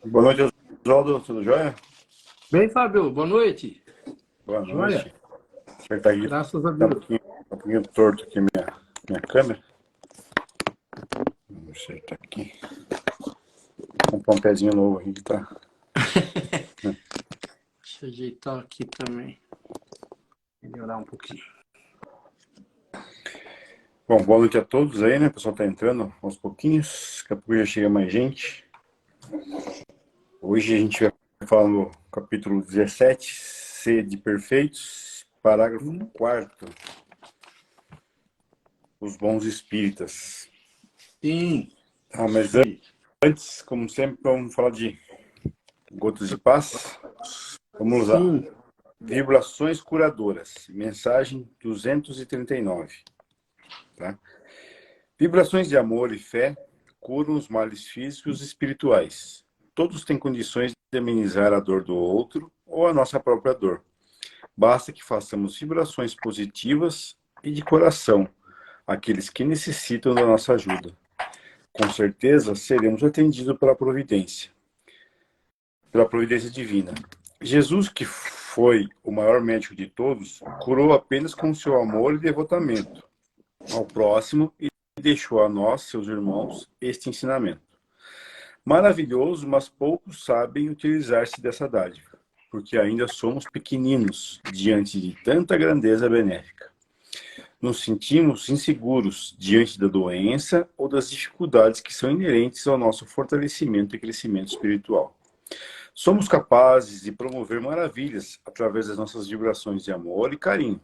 Boa noite, Oswaldo. Tudo jóia? Bem, Fábio, boa noite. Boa Joia? noite. Acertar aqui. Graças a Tá Deus. um pouquinho torto aqui minha câmera. Vamos acertar aqui. Vou comprar um pezinho novo aqui que tá. Deixa eu ajeitar aqui também. Melhorar um pouquinho. Bom, boa noite a todos aí, né? O pessoal tá entrando aos pouquinhos. Daqui a pouco já chega mais gente. Hoje a gente vai falar no capítulo 17, Sede Perfeitos, parágrafo 4, os bons espíritas. Sim, Mas isso aí. antes, como sempre, vamos falar de gotas de paz. Vamos lá. Sim, Vibrações curadoras. Mensagem 239. Tá? Vibrações de amor e fé curam os males físicos e espirituais. Todos têm condições de amenizar a dor do outro ou a nossa própria dor. Basta que façamos vibrações positivas e de coração àqueles que necessitam da nossa ajuda. Com certeza seremos atendidos pela providência divina. Jesus, que foi o maior médico de todos, curou apenas com seu amor e devotamento ao próximo e deixou a nós, seus irmãos, este ensinamento. Maravilhoso, mas poucos sabem utilizar-se dessa dádiva, porque ainda somos pequeninos diante de tanta grandeza benéfica. Nos sentimos inseguros diante da doença ou das dificuldades que são inerentes ao nosso fortalecimento e crescimento espiritual. Somos capazes de promover maravilhas através das nossas vibrações de amor e carinho.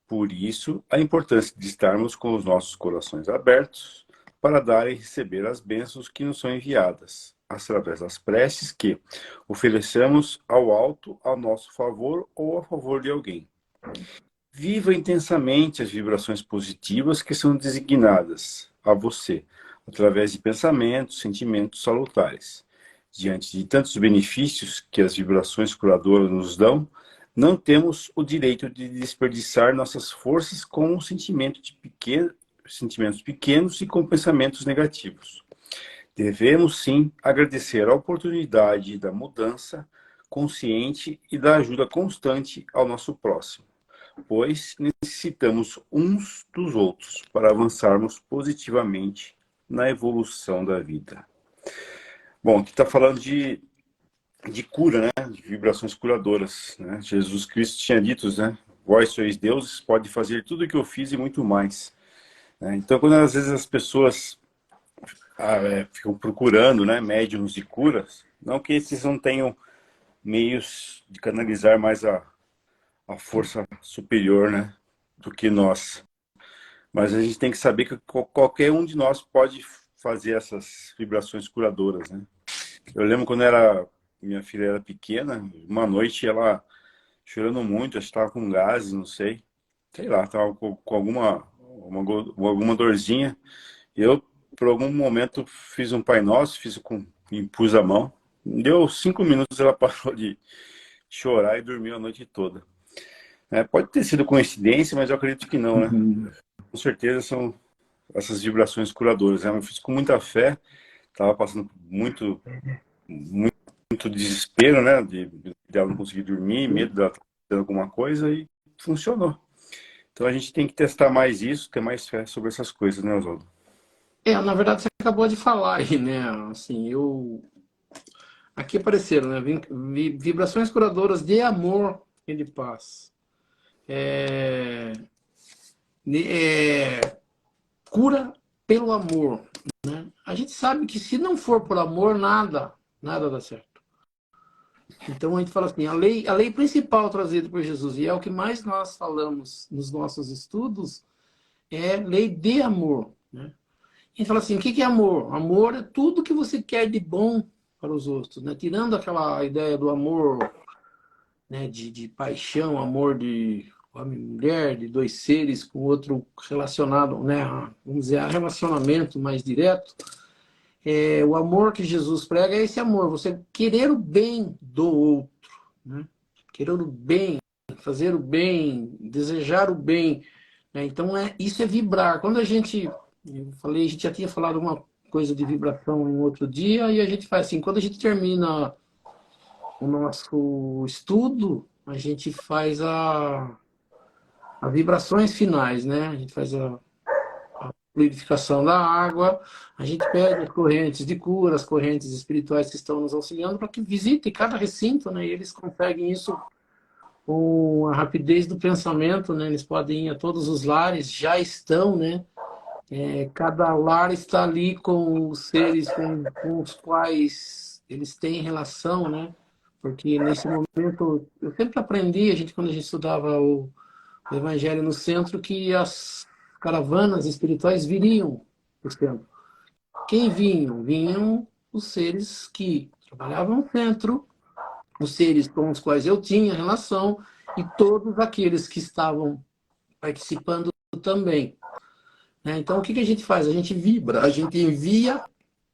Por isso, a importância de estarmos com os nossos corações abertos para dar e receber as bênçãos que nos são enviadas, através das preces que oferecemos ao alto a nosso favor ou a favor de alguém. Viva intensamente as vibrações positivas que são designadas a você, através de pensamentos, sentimentos salutares. Diante de tantos benefícios que as vibrações curadoras nos dão, não temos o direito de desperdiçar nossas forças com um sentimentos pequenos e com pensamentos negativos. Devemos, sim, agradecer a oportunidade da mudança consciente e da ajuda constante ao nosso próximo, pois necessitamos uns dos outros para avançarmos positivamente na evolução da vida. Bom, aqui está falando de cura, né? De vibrações curadoras, né? Jesus Cristo tinha dito, né? Vós sois deuses, pode fazer tudo o que eu fiz e muito mais. Né? Então, quando às vezes as pessoas ficam procurando, né, médiums de curas, não que esses não tenham meios de canalizar mais a força superior, né, do que nós. Mas a gente tem que saber que qualquer um de nós pode fazer essas vibrações curadoras, né? Eu lembro quando minha filha era pequena, uma noite ela chorando muito, acho que estava com gases, não sei. Sei lá, estava com alguma dorzinha. E eu, por algum momento, fiz um Pai Nosso, impus a mão. Deu 5 minutos, ela parou de chorar e dormiu a noite toda. Pode ter sido coincidência, mas eu acredito que não, né? uhum. Com certeza são essas vibrações curadoras, né? Eu fiz com muita fé, estava passando muito desespero, né? De ela não conseguir dormir, medo dela estar fazendo alguma coisa e funcionou. Então a gente tem que testar mais isso, ter mais fé sobre essas coisas, né, Oswaldo? Na verdade, você acabou de falar aí, né? Assim, aqui apareceram, né? Vibrações curadoras de amor e de paz. É... Cura pelo amor, né? A gente sabe que se não for por amor, nada dá certo. Então a gente fala assim, a lei principal trazida por Jesus, e é o que mais nós falamos nos nossos estudos, é lei de amor. Né? A gente fala assim, o que é amor? Amor é tudo que você quer de bom para os outros. Né? Tirando aquela ideia do amor, né, de paixão, amor de homem e mulher, de dois seres com outro relacionado, né, vamos dizer, a relacionamento mais direto. O amor que Jesus prega é esse amor, você querer o bem do outro. Né? Querer o bem, fazer o bem, desejar o bem. Né? Então, isso é vibrar. Quando a gente, eu falei, a gente já tinha falado uma coisa de vibração em outro dia, e a gente faz assim, quando a gente termina o nosso estudo, a gente faz as vibrações finais, né? A gente faz a fluidificação da água, a gente pede as correntes de cura, as correntes espirituais que estão nos auxiliando para que visitem cada recinto, né? E eles conseguem isso com a rapidez do pensamento, né? Eles podem ir a todos os lares, já estão, né? Cada lar está ali com os seres com os quais eles têm relação, né? Porque nesse momento, eu sempre aprendi, quando a gente estudava o Evangelho no centro, que as caravanas espirituais viriam para o centro. Quem vinham? Vinham os seres que trabalhavam no centro, os seres com os quais eu tinha relação e todos aqueles que estavam participando também. Então, o que a gente faz? A gente vibra, a gente envia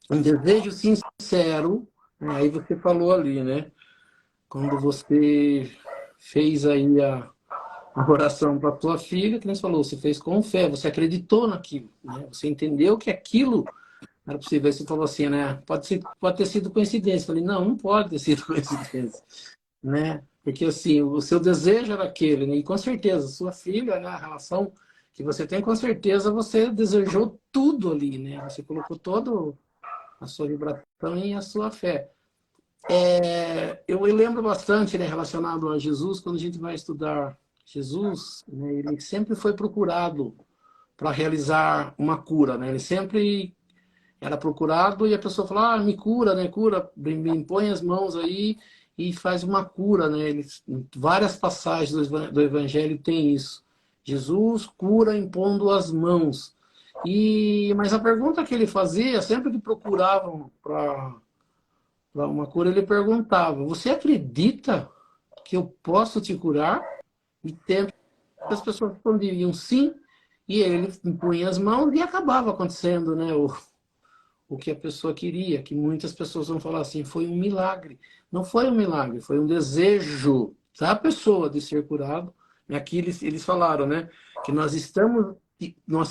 um desejo sincero, né? Aí você falou ali, né? Quando você fez aí a oração para a tua filha, que você falou, você fez com fé, você acreditou naquilo, né? Você entendeu que aquilo era possível. Aí você falou assim, né? Pode ter sido coincidência. Eu falei, não, não pode ter sido coincidência, né? Porque assim, o seu desejo era aquele, né? E com certeza, sua filha, né? A relação que você tem, com certeza você desejou tudo ali, né? Você colocou toda a sua vibração e a sua fé. Eu lembro bastante, né, relacionado a Jesus, quando a gente vai estudar Jesus, né, ele sempre foi procurado para realizar uma cura, né? Ele sempre era procurado e a pessoa falava, me cura, né? Cura, me impõe as mãos aí e faz uma cura, né? Várias passagens do Evangelho tem isso. Jesus cura impondo as mãos. Mas a pergunta que ele fazia, sempre que procuravam para uma cura, ele perguntava, você acredita que eu posso te curar? E sempre as pessoas respondiam sim, e ele impunha as mãos e acabava acontecendo, né? O que a pessoa queria, que muitas pessoas vão falar assim, foi um milagre. Não foi um milagre, foi um desejo da pessoa de ser curado. E aqui eles falaram, né, que nós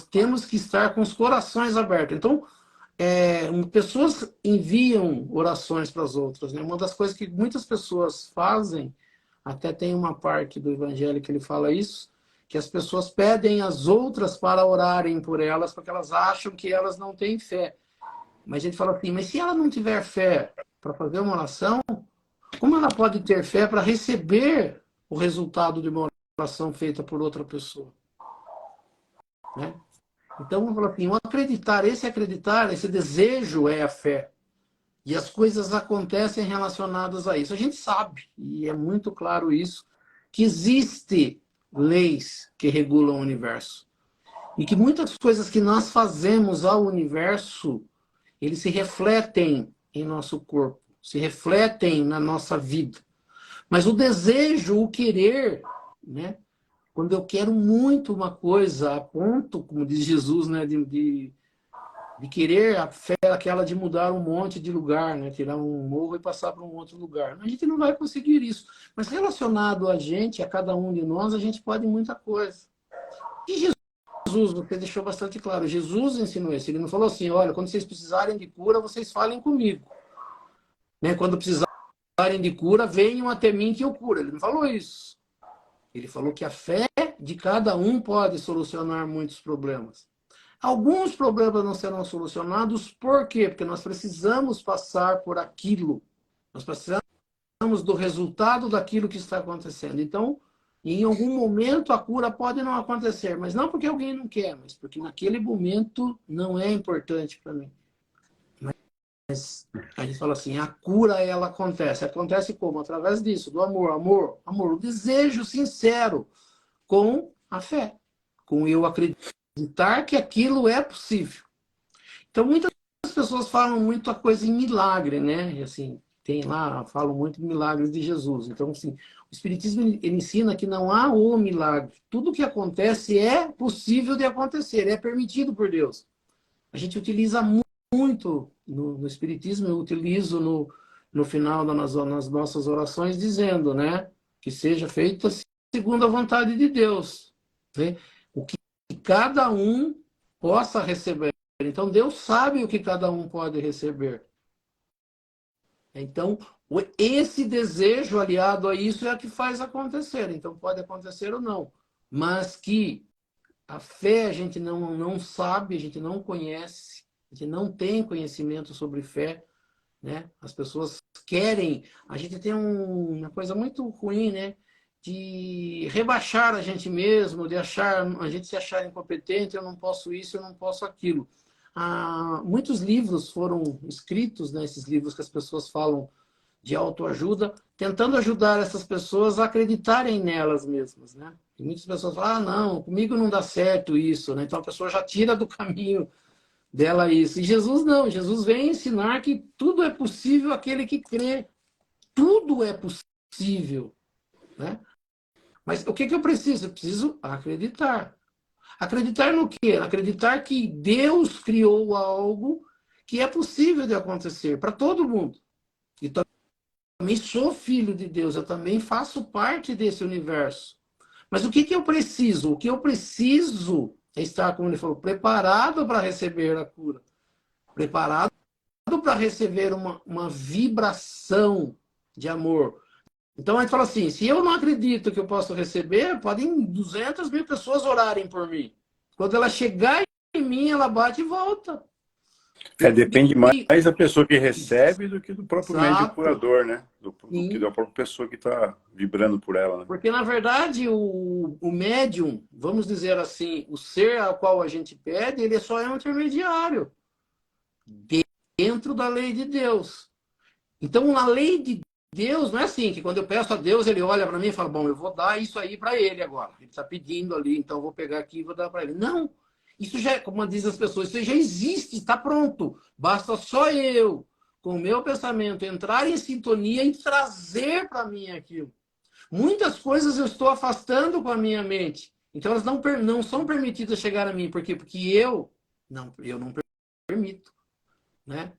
temos que estar com os corações abertos. Então, pessoas enviam orações para as outras, né? Uma das coisas que muitas pessoas fazem, até tem uma parte do Evangelho que ele fala isso, que as pessoas pedem às outras para orarem por elas, porque elas acham que elas não têm fé. Mas ele fala assim, mas se ela não tiver fé para fazer uma oração, como ela pode ter fé para receber o resultado de uma oração feita por outra pessoa? Né? Então, vamos falar assim, acreditar, esse desejo é a fé. E as coisas acontecem relacionadas a isso. A gente sabe, e é muito claro isso, que existem leis que regulam o universo. E que muitas coisas que nós fazemos ao universo, eles se refletem em nosso corpo, se refletem na nossa vida. Mas o desejo, o querer, né? Quando eu quero muito uma coisa, a ponto, como diz Jesus, né, de querer a fé aquela de mudar um monte de lugar, né, tirar um morro e passar para um outro lugar. A gente não vai conseguir isso. Mas relacionado a gente, a cada um de nós, a gente pode muita coisa. E Jesus, você deixou bastante claro, Jesus ensinou isso. Ele não falou assim, olha, quando vocês precisarem de cura, vocês falem comigo. Né? Quando precisarem de cura, venham até mim que eu curo. Ele não falou isso. Ele falou que a fé de cada um pode solucionar muitos problemas. Alguns problemas não serão solucionados, por quê? Porque nós precisamos passar por aquilo. Nós precisamos do resultado daquilo que está acontecendo. Então, em algum momento a cura pode não acontecer, mas não porque alguém não quer, mas porque naquele momento não é importante para mim. Mas a gente fala assim, a cura ela acontece. Acontece como? Através disso, do amor, o desejo sincero com a fé, com eu acreditar que aquilo é possível. Então, muitas pessoas falam muito a coisa em milagre, né? E assim, tem lá, falam muito em milagres de Jesus. Então, assim, o Espiritismo ele ensina que não há o milagre. Tudo que acontece é possível de acontecer, é permitido por Deus. A gente utiliza muito no Espiritismo, eu utilizo no final nas nossas orações, dizendo, né? Que seja feito segundo a vontade de Deus. Né? O que cada um possa receber Então, Deus sabe o que cada um pode receber. Então, esse desejo aliado a isso é o que faz acontecer. Então, pode acontecer ou não. Mas que a fé a gente não sabe, a gente não conhece, a gente não tem conhecimento sobre fé, né? As pessoas querem, a gente tem uma coisa muito ruim, né? De rebaixar a gente mesmo, de achar, a gente se achar incompetente, eu não posso isso, eu não posso aquilo. Muitos livros foram escritos, né? Esses livros que as pessoas falam de autoajuda, tentando ajudar essas pessoas a acreditarem nelas mesmas, né? E muitas pessoas falam, não, comigo não dá certo isso, né? Então a pessoa já tira do caminho dela isso. E Jesus não, Jesus vem ensinar que tudo é possível aquele que crê. Tudo é possível, né? Mas o que eu preciso? Eu preciso acreditar. Acreditar no quê? Acreditar que Deus criou algo que é possível de acontecer para todo mundo. E também sou filho de Deus, eu também faço parte desse universo. Mas o que eu preciso? O que eu preciso é estar, como ele falou, preparado para receber a cura. Preparado para receber uma vibração de amor. Então a gente fala assim, se eu não acredito que eu posso receber, podem 200.000 pessoas orarem por mim. Quando ela chegar em mim, ela bate e volta. Depende mais da pessoa que recebe do que do próprio médium curador, né? Do que da própria pessoa que está vibrando por ela, né? Porque, na verdade, o médium, vamos dizer assim, o ser ao qual a gente pede, ele só é um intermediário dentro da lei de Deus. Então, na lei de Deus, não é assim, que quando eu peço a Deus, ele olha para mim e fala, bom, eu vou dar isso aí para ele agora. Ele está pedindo ali, então eu vou pegar aqui e vou dar para ele. Não, isso já, como dizem as pessoas, isso já existe, está pronto. Basta só eu, com o meu pensamento, entrar em sintonia e trazer para mim aquilo. Muitas coisas eu estou afastando com a minha mente. Então elas não são permitidas chegar a mim. Por quê? Porque eu não permito, né?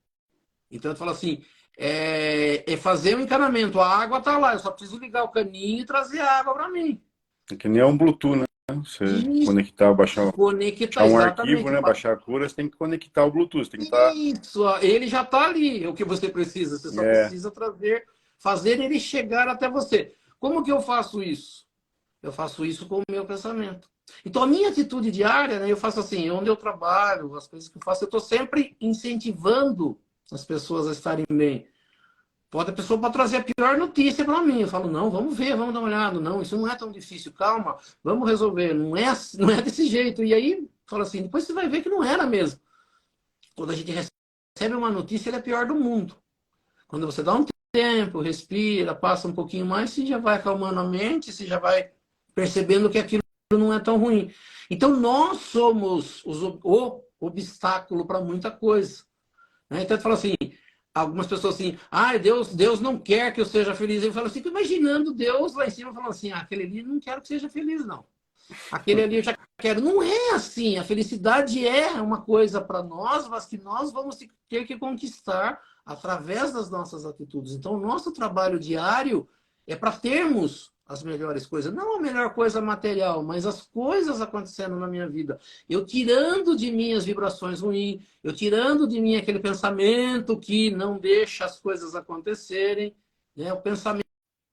Então eu falo assim, é fazer o encanamento. A água está lá, eu só preciso ligar o caninho e trazer a água para mim. É que nem um Bluetooth, né? Você conectar, baixar um arquivo, né? Baixar a cura, você tem que conectar o Bluetooth. Tem que Isso, ele já está ali, é o que você precisa. Você só precisa fazer ele chegar até você. Como que eu faço isso? Eu faço isso com o meu pensamento. Então, a minha atitude diária, né, eu faço assim, onde eu trabalho, as coisas que eu faço, eu estou sempre incentivando as pessoas a estarem bem. A pessoa pode trazer a pior notícia para mim. Eu falo, não, vamos ver, vamos dar uma olhada. Não, isso não é tão difícil, calma, vamos resolver. Não é desse jeito. E aí, fala assim, depois você vai ver que não era mesmo. Quando a gente recebe uma notícia, ela é a pior do mundo. Quando você dá um tempo, respira, passa um pouquinho mais, você já vai acalmando a mente, você já vai percebendo que aquilo não é tão ruim. Então, nós somos o obstáculo para muita coisa. Né? Então, eu falo assim, algumas pessoas assim, Deus não quer que eu seja feliz. Eu falo assim, imaginando Deus lá em cima falando assim, aquele ali não quero que seja feliz, não. Aquele ali eu já quero. Não é assim. A felicidade é uma coisa para nós, mas que nós vamos ter que conquistar através das nossas atitudes. Então, o nosso trabalho diário é para termos as melhores coisas. Não a melhor coisa material, mas as coisas acontecendo na minha vida. Eu tirando de mim as vibrações ruins, eu tirando de mim aquele pensamento que não deixa as coisas acontecerem, né? O pensamento.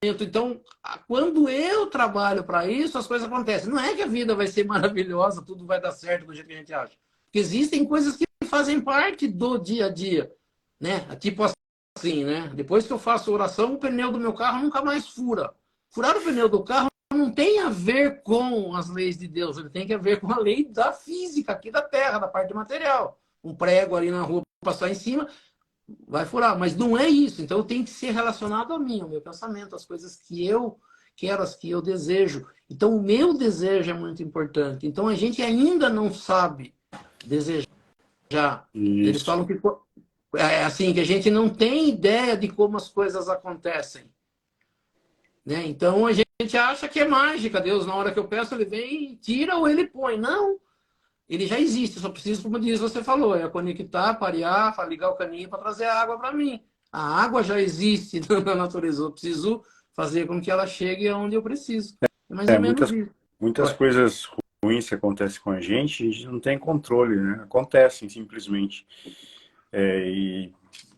Então, quando eu trabalho para isso, as coisas acontecem. Não é que a vida vai ser maravilhosa, tudo vai dar certo do jeito que a gente acha. Porque existem coisas que fazem parte do dia a dia, né? Tipo assim, né? Depois que eu faço oração, o pneu do meu carro nunca mais fura. Furar o pneu do carro não tem a ver com as leis de Deus, ele tem a ver com a lei da física aqui da Terra, da parte material. Um prego ali na rua passar em cima, vai furar, mas não é isso. Então tem que ser relacionado a mim, ao meu pensamento, às coisas que eu quero, as que eu desejo. Então o meu desejo é muito importante. Então a gente ainda não sabe desejar. Isso. Eles falam que assim, que a gente não tem ideia de como as coisas acontecem. Né? Então a gente acha que é mágica. Deus, na hora que eu peço, ele vem e tira ou ele põe. Não. Ele já existe, só preciso, como diz, você falou, é conectar, parear, ligar o caninho para trazer a água para mim. A água já existe na natureza, eu preciso fazer com que ela chegue aonde eu preciso. É mais ou menos isso. Muitas coisas ruins que acontecem com a gente não tem controle, né? Acontecem simplesmente. E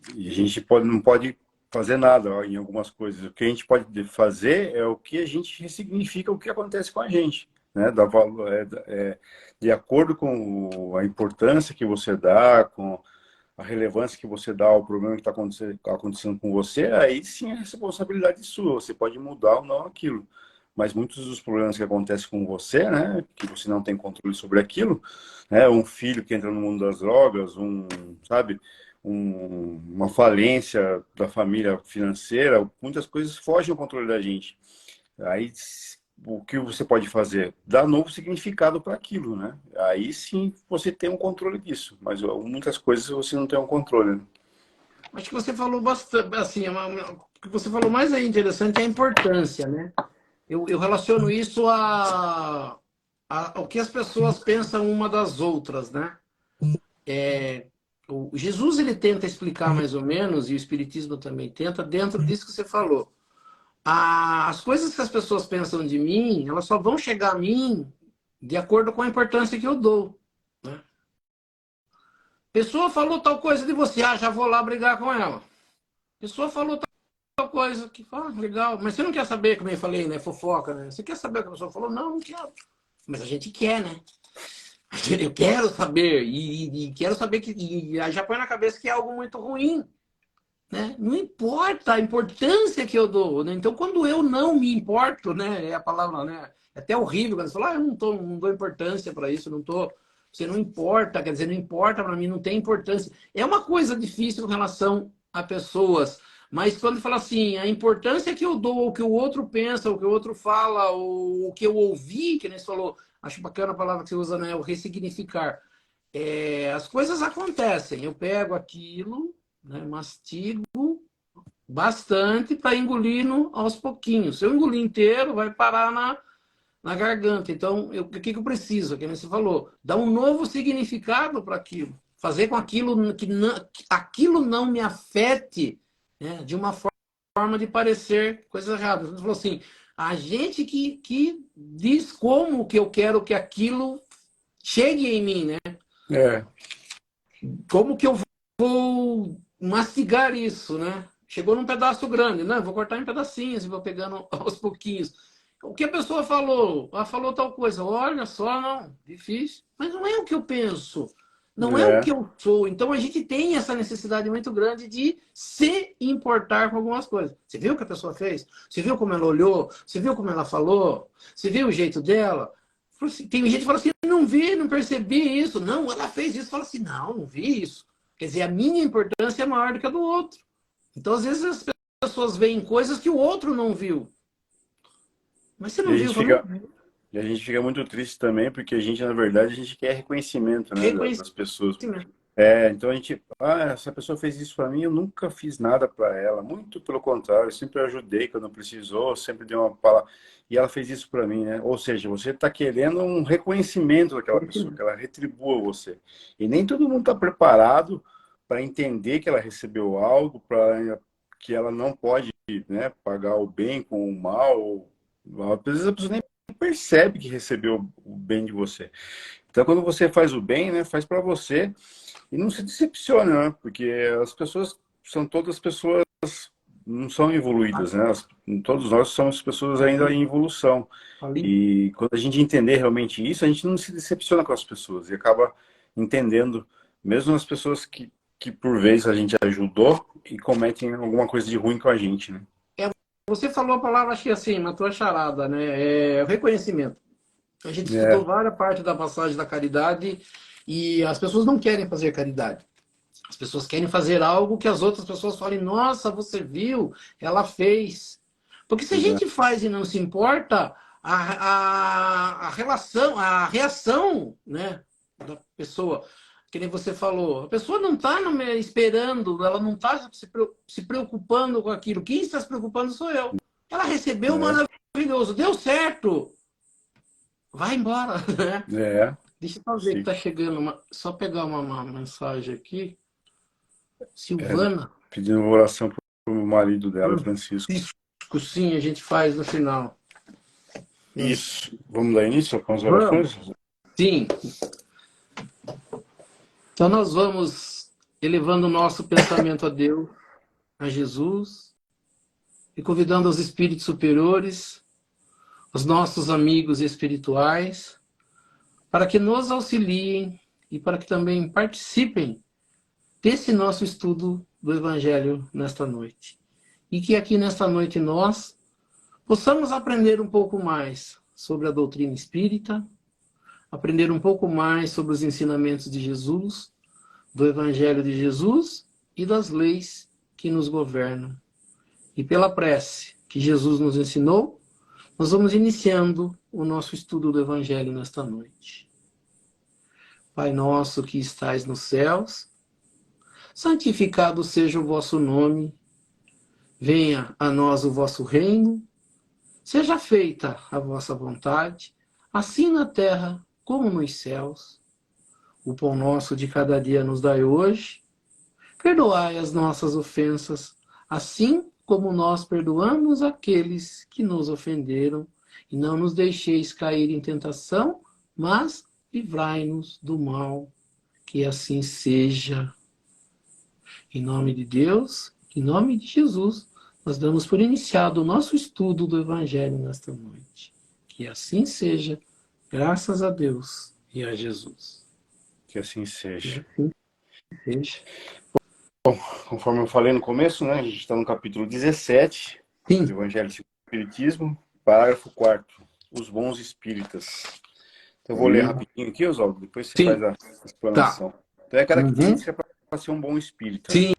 a gente não pode fazer nada ó, em algumas coisas. O que a gente pode fazer é o que a gente ressignifica o que acontece com a gente. Né? De acordo com a importância que você dá, com a relevância que você dá ao problema que está acontecendo com você, aí sim é responsabilidade sua. Você pode mudar ou não aquilo. Mas muitos dos problemas que acontecem com você, né, que você não tem controle sobre aquilo, né, um filho que entra no mundo das drogas, sabe, uma falência da família financeira, muitas coisas fogem ao controle da gente. Aí o que você pode fazer? Dar novo significado para aquilo, né? Aí sim você tem um controle disso, mas muitas coisas você não tem um controle. Né? Acho que você falou bastante, assim, o que você falou mais aí interessante é a importância, né? Eu relaciono isso ao que as pessoas pensam uma das outras, né? O Jesus ele tenta explicar mais ou menos, e o Espiritismo também tenta, dentro disso que você falou. As coisas que as pessoas pensam de mim, elas só vão chegar a mim de acordo com a importância que eu dou. Né? Pessoa falou tal coisa de você, já vou lá brigar com ela. Pessoa falou tal coisa que, legal, mas você não quer saber, como eu falei, né? Fofoca, né? Você quer saber o que a pessoa falou? Não, não quero. Mas a gente quer, né? Eu quero saber, e quero saber que. E já põe na cabeça que é algo muito ruim. Né? Não importa a importância que eu dou. Né? Então, quando eu não me importo, né? É a palavra, né? É até horrível quando você fala, eu não dou importância para isso, não tô. Você não importa, quer dizer, não importa para mim, não tem importância. É uma coisa difícil em relação a pessoas, mas quando fala assim, a importância que eu dou, o que o outro pensa, o que o outro fala, o que eu ouvi, que nem você falou, acho bacana a palavra que você usa, né? O ressignificar. As coisas acontecem, eu pego aquilo, né, mastigo bastante para engolir aos pouquinhos. Se eu engolir inteiro, vai parar na garganta. Então, o que eu preciso? Que você falou, dar um novo significado para aquilo. Fazer com que aquilo não me afete, né, de uma forma de parecer coisas erradas. Você falou assim, a gente que diz como que eu quero que aquilo chegue em mim, né? É, Como que eu vou mastigar isso, né? Chegou num pedaço grande, né? Vou cortar em pedacinhos e vou pegando aos pouquinhos. O que a pessoa falou? Ela falou tal coisa. Olha só, não, difícil. Mas não é o que eu penso. Não é o que é, eu sou. Então a gente tem essa necessidade muito grande de se importar com algumas coisas. Você viu o que a pessoa fez? Você viu como ela olhou? Você viu como ela falou? Você viu o jeito dela? Tem gente que fala assim, não vi, não percebi isso. Não, ela fez isso. Fala assim, não vi isso. Quer dizer, a minha importância é maior do que a do outro. Então, às vezes, as pessoas veem coisas que o outro não viu. Mas você e não a viu? gente Fala, fica, e a gente fica muito triste também, porque a gente, na verdade, a gente quer reconhecimento, né, reconhecimento. das pessoas. Então a gente, essa pessoa fez isso para mim, eu nunca fiz nada para ela, muito pelo contrário, eu sempre ajudei quando precisou, sempre dei uma palavra, e ela fez isso para mim, né? Ou seja, você está querendo um reconhecimento daquela pessoa, que ela retribua você. E nem todo mundo está preparado para entender que ela recebeu algo, para que ela não pode, né, pagar o bem com o mal. Às vezes a pessoa nem percebe que recebeu o bem de você. Então, quando você faz o bem, né, faz para você e não se decepciona, né? Porque as pessoas são todas pessoas, não são evoluídas, né? Todos nós somos pessoas ainda em evolução. Ali. E quando a gente entender realmente isso, a gente não se decepciona com as pessoas e acaba entendendo, mesmo as pessoas que por vezes a gente ajudou e cometem alguma coisa de ruim com a gente, né? Você falou a palavra, acho que assim, matou a charada, né? É o reconhecimento. A gente estudou É, várias partes da passagem da caridade e as pessoas não querem fazer caridade. As pessoas querem fazer algo que as outras pessoas falem, nossa, você viu, ela fez. Porque se a exato. gente faz e não se importa, a relação, a reação, né, da pessoa, que nem você falou, a pessoa não está esperando, ela não está se preocupando com aquilo. Quem está se preocupando sou eu. Ela recebeu É, maravilhoso, deu certo, vai embora, né? é, Deixa eu só ver que sim. está chegando, só pegar uma mensagem aqui. É, Silvana. pedindo oração pro marido dela, Francisco. Francisco, sim, a gente faz no final. Isso. Vamos dar início com as Vamos. orações? Sim. Então nós vamos elevando o nosso pensamento a Deus, a Jesus, e convidando os espíritos superiores, os nossos amigos espirituais, para que nos auxiliem e para que também participem desse nosso estudo do Evangelho nesta noite. E que aqui nesta noite nós possamos aprender um pouco mais sobre a doutrina espírita, aprender um pouco mais sobre os ensinamentos de Jesus, do Evangelho de Jesus e das leis que nos governam. E pela prece que Jesus nos ensinou, nós vamos iniciando o nosso estudo do Evangelho nesta noite. Pai nosso que estais nos céus, santificado seja o vosso nome, venha a nós o vosso reino, seja feita a vossa vontade, assim na terra como nos céus. O pão nosso de cada dia nos dai hoje, perdoai as nossas ofensas, assim como nós perdoamos aqueles que nos ofenderam, e não nos deixeis cair em tentação, mas livrai-nos do mal, que assim seja. Em nome de Deus, em nome de Jesus, nós damos por iniciado o nosso estudo do Evangelho nesta noite. Que assim seja, graças a Deus e a Jesus. Que assim seja. Que assim seja. Conforme eu falei no começo, né, a gente está no capítulo 17 do Sim, Evangelho segundo o Espiritismo, parágrafo 4º, os bons espíritas. Então eu vou ler rapidinho aqui, Oswaldo, depois você faz sim, a tá. explanação. Então é Uhum. característica para ser um bom espírita. Sim,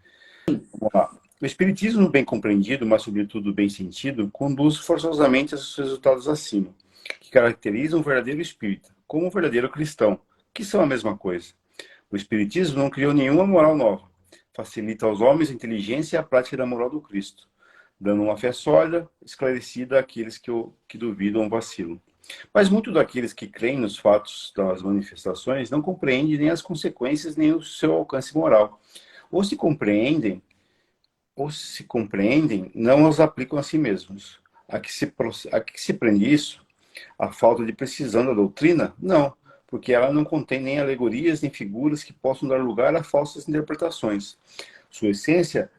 Vamos lá. O espiritismo bem compreendido, mas sobretudo bem sentido, conduz forçosamente aos resultados acima, que caracterizam o verdadeiro espírita, como o verdadeiro cristão, que são a mesma coisa. O espiritismo não criou nenhuma moral nova. Facilita aos homens a inteligência e a prática da moral do Cristo, dando uma fé sólida, esclarecida àqueles que duvidam ou vacilam. Mas muitos daqueles que creem nos fatos das manifestações não compreendem nem as consequências nem o seu alcance moral. Ou se compreendem, não os aplicam a si mesmos. A que se prende isso? A falta de precisão da doutrina? Não, porque ela não contém nem alegorias nem figuras que possam dar lugar a falsas interpretações. Sua essência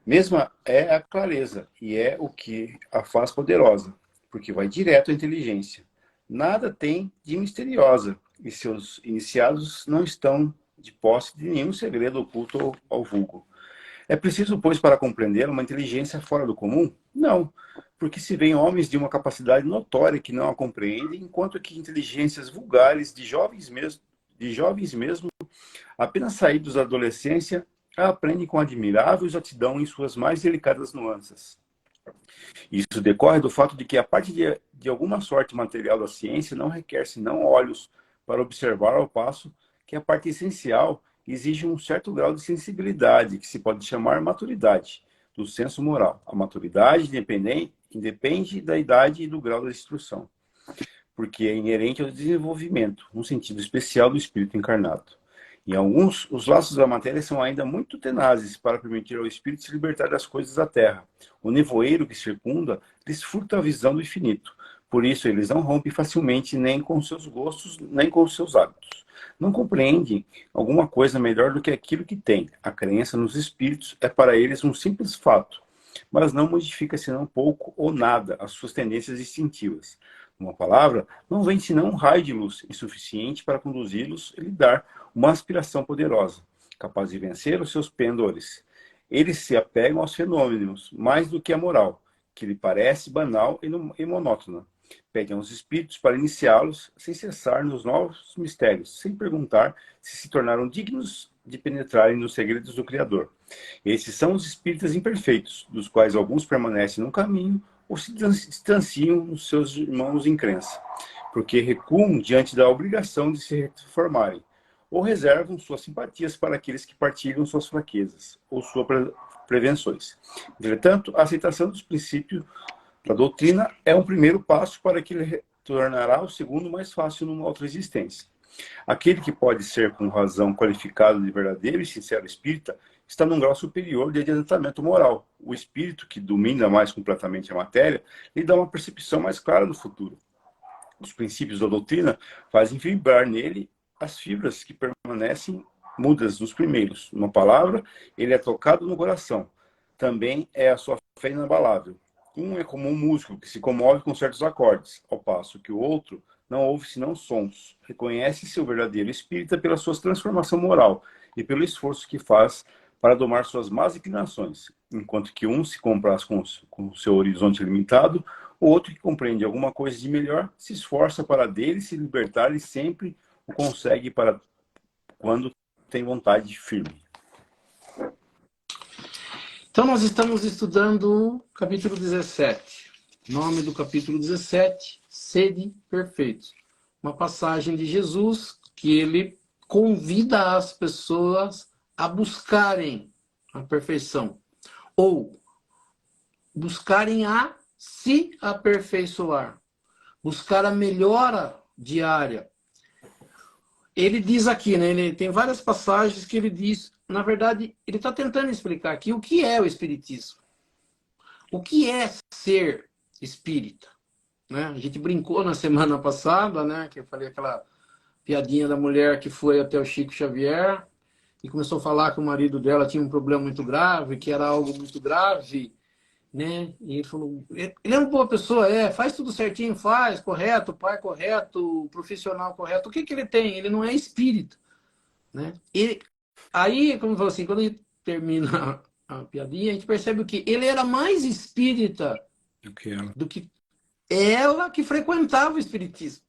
mesma é a clareza, e é o que a faz poderosa, porque vai direto à inteligência. Nada tem de misteriosa, e seus iniciados não estão de posse de nenhum segredo oculto ao vulgo. É preciso, pois, para compreender uma inteligência fora do comum? Não, porque se veem homens de uma capacidade notória que não a compreendem, enquanto que inteligências vulgares de jovens mesmo, apenas saídos da adolescência, a aprendem com admirável exatidão em suas mais delicadas nuances. Isso decorre do fato de que a parte de alguma sorte material da ciência não requer senão olhos para observar, ao passo que a parte essencial exige um certo grau de sensibilidade, que se pode chamar maturidade, do senso moral. A maturidade independe da idade e do grau da instrução, porque é inerente ao desenvolvimento, um sentido especial do espírito encarnado. Em alguns, os laços da matéria são ainda muito tenazes para permitir ao espírito se libertar das coisas da terra. O nevoeiro que circunda lhes furta a visão do infinito. Por isso, eles não rompem facilmente nem com seus gostos, nem com seus hábitos. Não compreendem alguma coisa melhor do que aquilo que têm. A crença nos espíritos é para eles um simples fato, mas não modifica senão pouco ou nada as suas tendências instintivas. Uma palavra, não vem senão um raio de luz insuficiente para conduzi-los e lhe dar uma aspiração poderosa, capaz de vencer os seus pendores. Eles se apegam aos fenômenos mais do que à moral, que lhe parece banal e monótona. Pedem aos espíritos para iniciá-los sem cessar nos novos mistérios, sem perguntar se tornaram dignos de penetrarem nos segredos do Criador. Esses são os espíritas imperfeitos, dos quais alguns permanecem no caminho ou se distanciam dos seus irmãos em crença, porque recuam diante da obrigação de se reformarem, ou reservam suas simpatias para aqueles que partilham suas fraquezas ou suas prevenções. Entretanto, a aceitação dos princípios da doutrina é um primeiro passo para que ele tornará o segundo mais fácil numa outra existência. Aquele que pode ser com razão qualificado de verdadeiro e sincero espírita está num grau superior de adiantamento moral. O espírito, que domina mais completamente a matéria, lhe dá uma percepção mais clara do futuro. dos princípios da doutrina fazem vibrar nele as fibras que permanecem mudas nos primeiros. Uma palavra, ele é tocado no coração. Também é a sua fé inabalável. Um é como um músico que se comove com certos acordes, ao passo que o outro não ouve senão sons. Reconhece seu verdadeiro espírita pela sua transformação moral e pelo esforço que faz para domar suas más inclinações, enquanto que um se compraz com o seu horizonte limitado, o outro que compreende alguma coisa de melhor se esforça para dele se libertar e sempre o consegue para quando tem vontade firme. Então, nós estamos estudando o capítulo 17. Nome do capítulo 17, Sede Perfeitos. Uma passagem de Jesus que ele convida as pessoas a buscarem a perfeição. Ou buscarem a se aperfeiçoar. Buscar a melhora diária. Ele diz aqui, né? Ele tem várias passagens que ele diz, na verdade, ele está tentando explicar aqui o que é o espiritismo. O que é ser espírita? Né? A gente brincou na semana passada, né? Que eu falei aquela piadinha da mulher que foi até o Chico Xavier e começou a falar que o marido dela tinha um problema muito grave, que era algo muito grave, né? E ele falou, ele é uma boa pessoa, faz tudo certinho, faz, correto, pai correto, profissional correto. O que que ele tem? Ele não é espírita, né? E aí, como eu falo assim, quando a gente termina a piadinha, a gente percebe que ele era mais espírita do que ela que frequentava o espiritismo.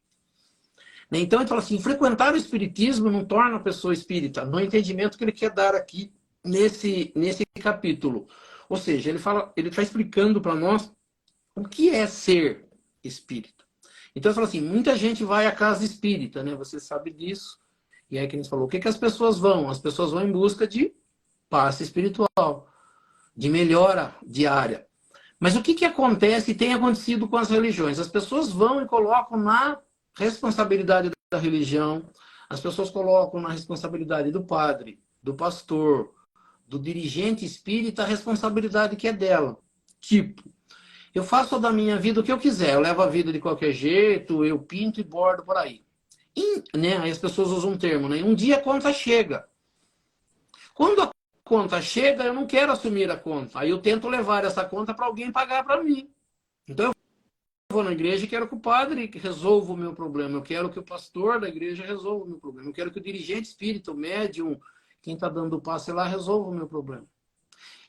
Então ele fala assim, frequentar o espiritismo não torna a pessoa espírita, no entendimento que ele quer dar aqui nesse capítulo. Ou seja, ele está explicando para nós o que é ser espírita. Então ele fala assim, muita gente vai à casa espírita, né? Você sabe disso. E aí que a gente falou, o que que as pessoas vão? As pessoas vão em busca de passe espiritual, de melhora diária. Mas o que que acontece e tem acontecido com as religiões? As pessoas vão e colocam na responsabilidade da religião, as pessoas colocam na responsabilidade do padre, do pastor, do dirigente espírita, a responsabilidade que é dela. Tipo, eu faço da minha vida o que eu quiser, eu levo a vida de qualquer jeito, eu pinto e bordo por aí. E, né, aí as pessoas usam um termo, né? Um dia a conta chega. Quando a conta chega, eu não quero assumir a conta. Aí eu tento levar essa conta para alguém pagar para mim. Então eu vou na igreja e quero que o padre resolva o meu problema. Eu quero que o pastor da igreja resolva o meu problema. Eu quero que o dirigente espírita, o médium, quem está dando o passe lá, resolva o meu problema.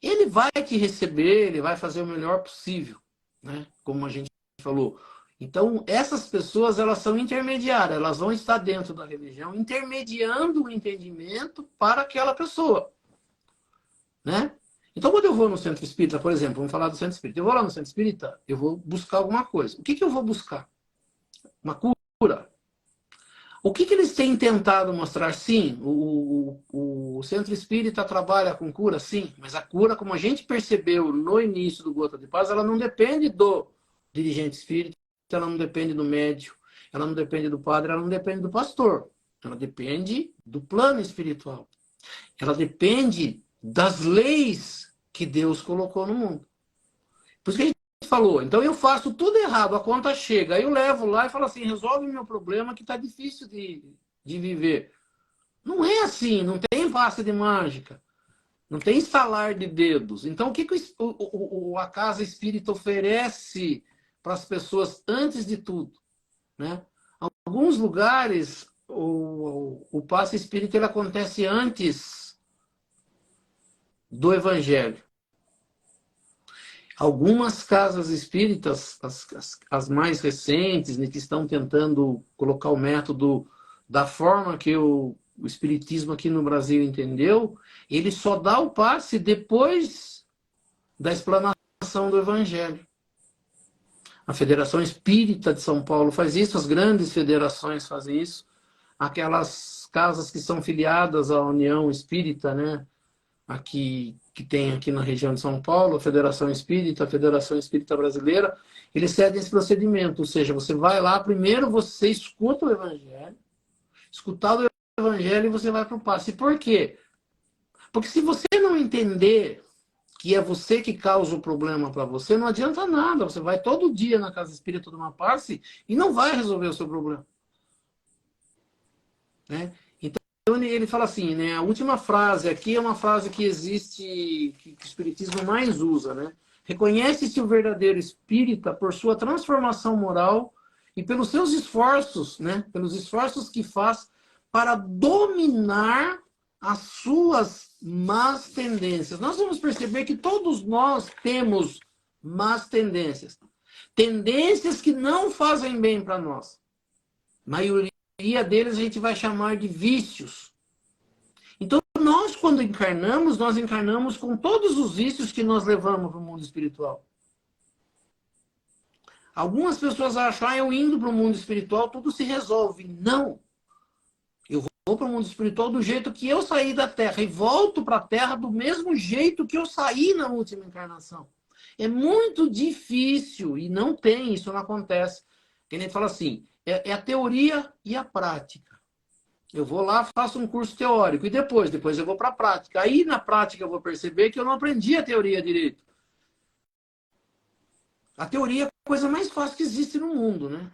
Ele vai te receber, ele vai fazer o melhor possível, né? Como a gente falou. Então, essas pessoas, elas são intermediárias, elas vão estar dentro da religião, intermediando o entendimento para aquela pessoa, né? Então, quando eu vou no centro espírita, por exemplo, vamos falar do centro espírita, eu vou lá no centro espírita, eu vou buscar alguma coisa. O que que eu vou buscar? Uma cura. O que que eles têm tentado mostrar? Sim, o centro espírita trabalha com cura, sim, mas a cura, como a gente percebeu no início do Gota de Paz, ela não depende do dirigente espírita, ela não depende do médium, ela não depende do padre, ela não depende do pastor. Ela depende do plano espiritual. Ela depende das leis que Deus colocou no mundo. Por isso que a gente falou, então eu faço tudo errado, a conta chega, aí eu levo lá e falo assim, resolve meu problema que está difícil de viver. Não é assim, não tem passe de mágica, não tem estalar de dedos. Então o que a casa espírita oferece para as pessoas antes de tudo? Né? Em alguns lugares, o passe espírita ele acontece antes do evangelho. Algumas casas espíritas, as mais recentes, né, que estão tentando colocar o método da forma que o espiritismo aqui no Brasil entendeu, ele só dá o passe depois da explanação do evangelho. A Federação Espírita de São Paulo faz isso, as grandes federações fazem isso, aquelas casas que são filiadas à União Espírita, né, aqui, que tem aqui na região de São Paulo, a Federação Espírita Brasileira, eles seguem esse procedimento, ou seja, você vai lá, primeiro você escuta o Evangelho, escutar o Evangelho e você vai para o passe. Por quê? Porque se você não entender que é você que causa o problema para você, não adianta nada. Você vai todo dia na casa espírita de uma passe e não vai resolver o seu problema. Né? Então ele fala assim, né? A última frase aqui é uma frase que existe, que o espiritismo mais usa, né? Reconhece-se o verdadeiro espírita por sua transformação moral e pelos seus esforços, né? Pelos esforços que faz para dominar as suas más tendências. Nós vamos perceber que todos nós temos más tendências. Tendências que não fazem bem para nós. A maioria deles a gente vai chamar de vícios. Então, nós, quando encarnamos, nós encarnamos com todos os vícios que nós levamos para o mundo espiritual. Algumas pessoas acham, eu indo para o mundo espiritual, tudo se resolve. Não. Eu vou para o mundo espiritual do jeito que eu saí da Terra e volto para a Terra do mesmo jeito que eu saí na última encarnação. É muito difícil e não tem, isso não acontece. Que nem fala assim, é a teoria e a prática. Eu vou lá, faço um curso teórico e depois eu vou para a prática. Aí na prática eu vou perceber que eu não aprendi a teoria direito. A teoria é a coisa mais fácil que existe no mundo, né?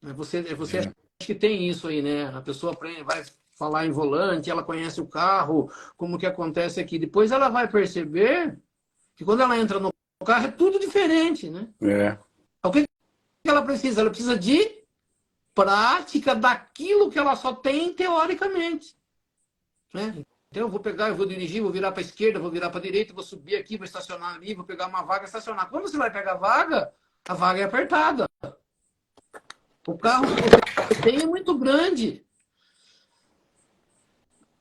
Você acha que tem isso aí, né? A pessoa aprende, vai falar em volante, ela conhece o carro, como que acontece aqui. Depois ela vai perceber que quando ela entra no carro é tudo diferente, né? O que ela precisa? Ela precisa de prática daquilo que ela só tem teoricamente. Né? Então eu vou pegar, eu vou dirigir, vou virar para a esquerda, vou virar para a direita, vou subir aqui, vou estacionar ali, vou pegar uma vaga e estacionar. Quando você vai pegar a vaga é apertada. O carro que você tem é muito grande.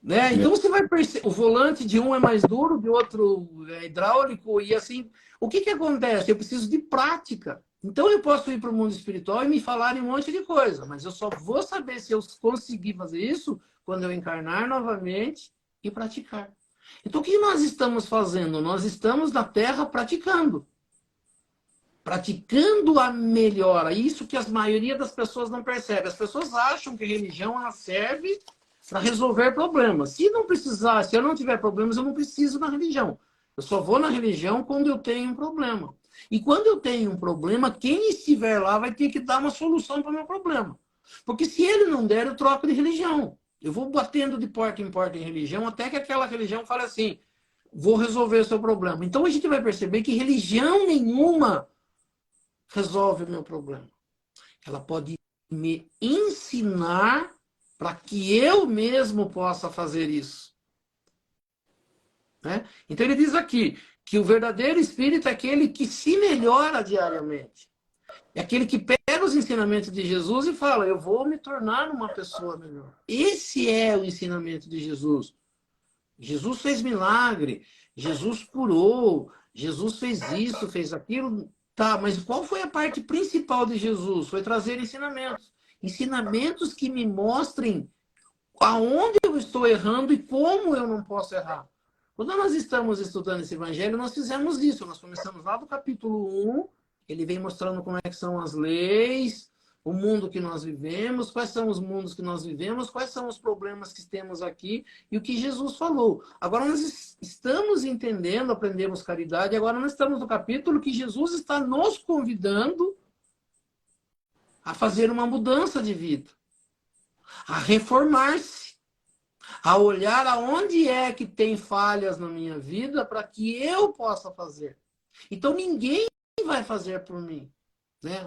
Né? Então você vai perceber, o volante de um é mais duro, de outro é hidráulico, e assim, o que acontece? Eu preciso de prática. Então eu posso ir para o mundo espiritual e me falar um monte de coisa, mas eu só vou saber se eu conseguir fazer isso quando eu encarnar novamente e praticar. Então o que nós estamos fazendo? Nós estamos na Terra praticando. Praticando a melhora. Isso que a maioria das pessoas não percebe. As pessoas acham que a religião ela serve para resolver problemas. Se não precisar, se eu não tiver problemas, eu não preciso da religião. Eu só vou na religião quando eu tenho um problema. E quando eu tenho um problema, quem estiver lá vai ter que dar uma solução para o meu problema. Porque se ele não der, eu troco de religião. Eu vou batendo de porta em religião até que aquela religião fale assim, vou resolver o seu problema. Então a gente vai perceber que religião nenhuma resolve o meu problema. Ela pode me ensinar para que eu mesmo possa fazer isso. Né? Então ele diz aqui que o verdadeiro espírito é aquele que se melhora diariamente. É aquele que pega os ensinamentos de Jesus e fala, eu vou me tornar uma pessoa melhor. Esse é o ensinamento de Jesus. Jesus fez milagre, Jesus curou, Jesus fez isso, fez aquilo. Tá, mas qual foi a parte principal de Jesus? Foi trazer ensinamentos. Ensinamentos que me mostrem aonde eu estou errando e como eu não posso errar. Quando nós estamos estudando esse evangelho, nós fizemos isso. Nós começamos lá do capítulo 1, ele vem mostrando como é que são as leis, o mundo que nós vivemos, quais são os mundos que nós vivemos, quais são os problemas que temos aqui e o que Jesus falou. Agora nós estamos entendendo, aprendemos caridade, e agora nós estamos no capítulo que Jesus está nos convidando a fazer uma mudança de vida, a reformar-se, a olhar aonde é que tem falhas na minha vida para que eu possa fazer. Então ninguém vai fazer por mim. Né?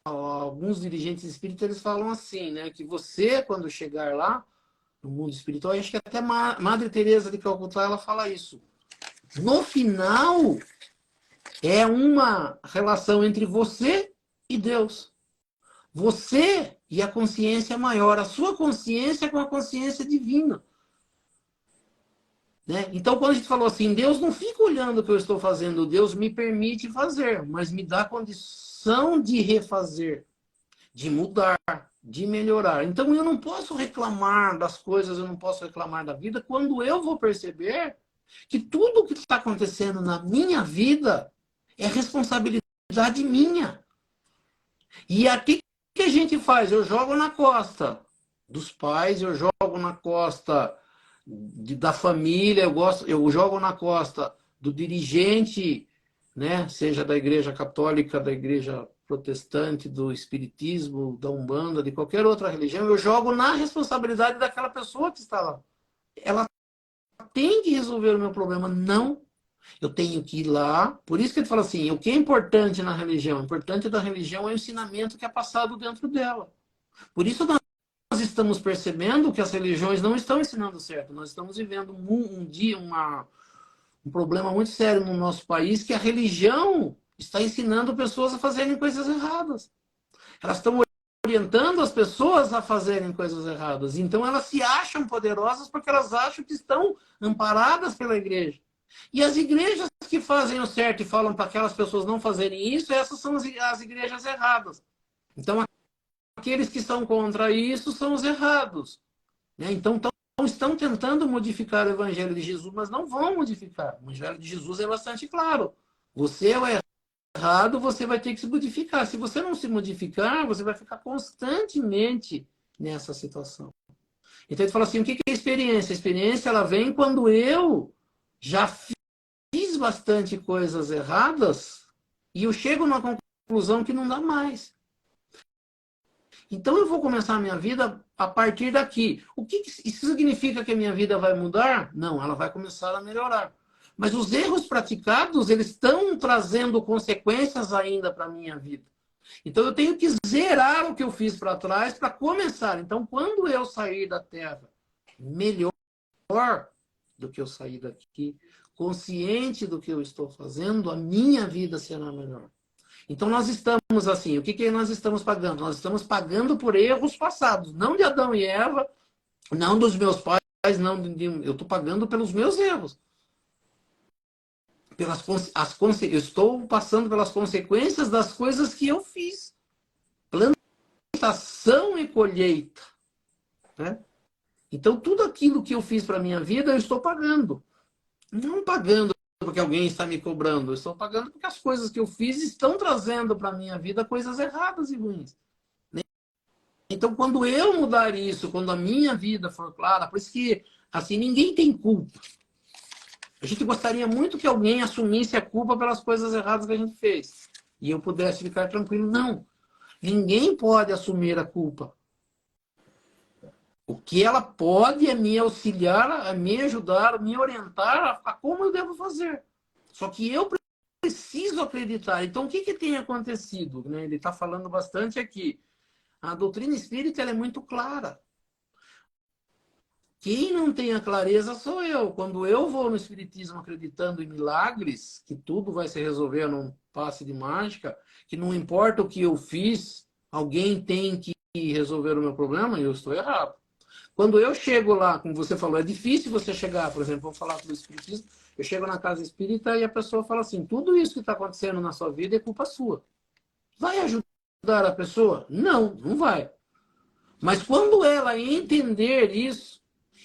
Alguns dirigentes espíritas eles falam assim, né? Que você, quando chegar lá, no mundo espiritual, acho que até Madre Teresa de Calcutá ela fala isso. No final, é uma relação entre você e Deus. Você e a consciência maior, a sua consciência com a consciência divina. Né? Então, quando a gente falou assim, Deus não fica olhando o que eu estou fazendo, Deus me permite fazer, mas me dá condição de refazer, de mudar, de melhorar. Então, eu não posso reclamar das coisas, eu não posso reclamar da vida, quando eu vou perceber que tudo o que está acontecendo na minha vida é responsabilidade minha. E aqui que a gente faz? Eu jogo na costa dos pais, eu jogo na costa da família, eu jogo na costa do dirigente, né, seja da igreja católica, da igreja protestante, do espiritismo, da Umbanda, de qualquer outra religião, eu jogo na responsabilidade daquela pessoa que está lá. Ela tem que resolver o meu problema, não. Eu tenho que ir lá. Por isso que ele fala assim, o que é importante na religião? O importante da religião é o ensinamento que é passado dentro dela. Por isso nós estamos percebendo que as religiões não estão ensinando certo. Nós estamos vivendo um problema muito sério no nosso país, que a religião está ensinando pessoas a fazerem coisas erradas. Elas estão orientando as pessoas a fazerem coisas erradas. Então elas se acham poderosas porque elas acham que estão amparadas pela igreja. E as igrejas que fazem o certo e falam para aquelas pessoas não fazerem isso, essas são as igrejas erradas. Então aqueles que estão contra isso são os errados. Né? Então estão tentando modificar o evangelho de Jesus, mas não vão modificar. O evangelho de Jesus é bastante claro. Você é o errado, você vai ter que se modificar. Se você não se modificar, você vai ficar constantemente nessa situação. Então ele fala assim, o que é experiência? A experiência ela vem quando eu já fiz bastante coisas erradas e eu chego numa conclusão que não dá mais. Então eu vou começar a minha vida a partir daqui. O que isso significa que a minha vida vai mudar? Não, ela vai começar a melhorar. Mas os erros praticados, eles estão trazendo consequências ainda para a minha vida. Então eu tenho que zerar o que eu fiz para trás para começar. Então quando eu sair da Terra melhor do que eu sair daqui, consciente do que eu estou fazendo, a minha vida será melhor. Então nós estamos assim, o que nós estamos pagando? Nós estamos pagando por erros passados, não de Adão e Eva, não dos meus pais, não eu estou pagando pelos meus erros. Eu estou passando pelas consequências das coisas que eu fiz. Plantação e colheita. Né? Então tudo aquilo que eu fiz para a minha vida, eu estou pagando. Não pagando porque alguém está me cobrando. Eu estou pagando porque as coisas que eu fiz estão trazendo para a minha vida coisas erradas e ruins. Então, quando eu mudar isso, quando a minha vida for clara, por isso que assim, ninguém tem culpa. A gente gostaria muito que alguém assumisse a culpa pelas coisas erradas que a gente fez. E eu pudesse ficar tranquilo. Não. Ninguém pode assumir a culpa. O que ela pode é me auxiliar, é me ajudar, me orientar a como eu devo fazer. Só que eu preciso acreditar. Então, o que tem acontecido? Né? Ele está falando bastante aqui. A doutrina espírita ela é muito clara. Quem não tem a clareza sou eu. Quando eu vou no espiritismo acreditando em milagres, que tudo vai se resolver num passe de mágica, que não importa o que eu fiz, alguém tem que resolver o meu problema, eu estou errado. Quando eu chego lá, como você falou, é difícil você chegar, por exemplo, vamos falar do espiritismo, eu chego na casa espírita e a pessoa fala assim, tudo isso que está acontecendo na sua vida é culpa sua. Vai ajudar a pessoa? Não, não vai. Mas quando ela entender isso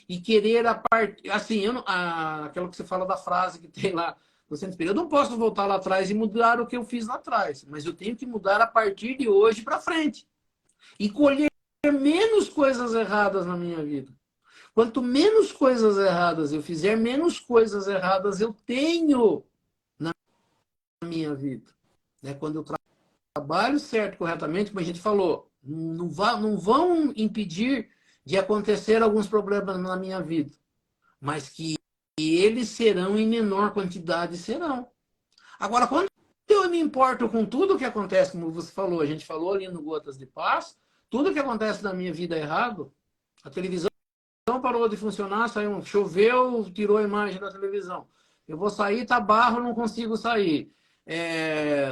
e querer a parte, assim, aquilo que você fala da frase que tem lá no Centro Espírita, eu não posso voltar lá atrás e mudar o que eu fiz lá atrás, mas eu tenho que mudar a partir de hoje para frente. E colher menos coisas erradas na minha vida. Quanto menos coisas erradas eu fizer, menos coisas erradas eu tenho na minha vida. Né? Quando eu trabalho certo, corretamente, como a gente falou, não vão impedir de acontecer alguns problemas na minha vida, mas que eles serão em menor quantidade, serão. Agora, quando eu me importo com tudo que acontece, como você falou, a gente falou ali no Gotas de Paz, tudo que acontece na minha vida é errado. A televisão parou de funcionar, choveu, tirou a imagem da televisão. Eu vou sair, tá barro, não consigo sair.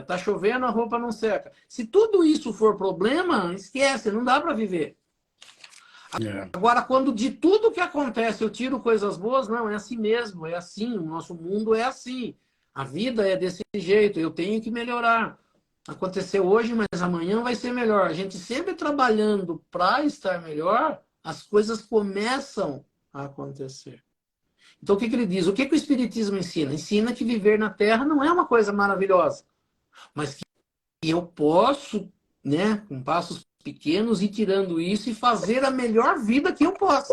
Tá chovendo, a roupa não seca. Se tudo isso for problema, esquece, não dá para viver. Agora, quando de tudo que acontece eu tiro coisas boas, não, é assim mesmo, é assim, o nosso mundo é assim. A vida é desse jeito, eu tenho que melhorar. Aconteceu hoje, mas amanhã vai ser melhor. A gente sempre trabalhando para estar melhor, as coisas começam a acontecer. Então, o que ele diz? O que o Espiritismo ensina? Ensina que viver na Terra não é uma coisa maravilhosa, mas que eu posso, né, com passos pequenos, ir tirando isso e fazer a melhor vida que eu posso.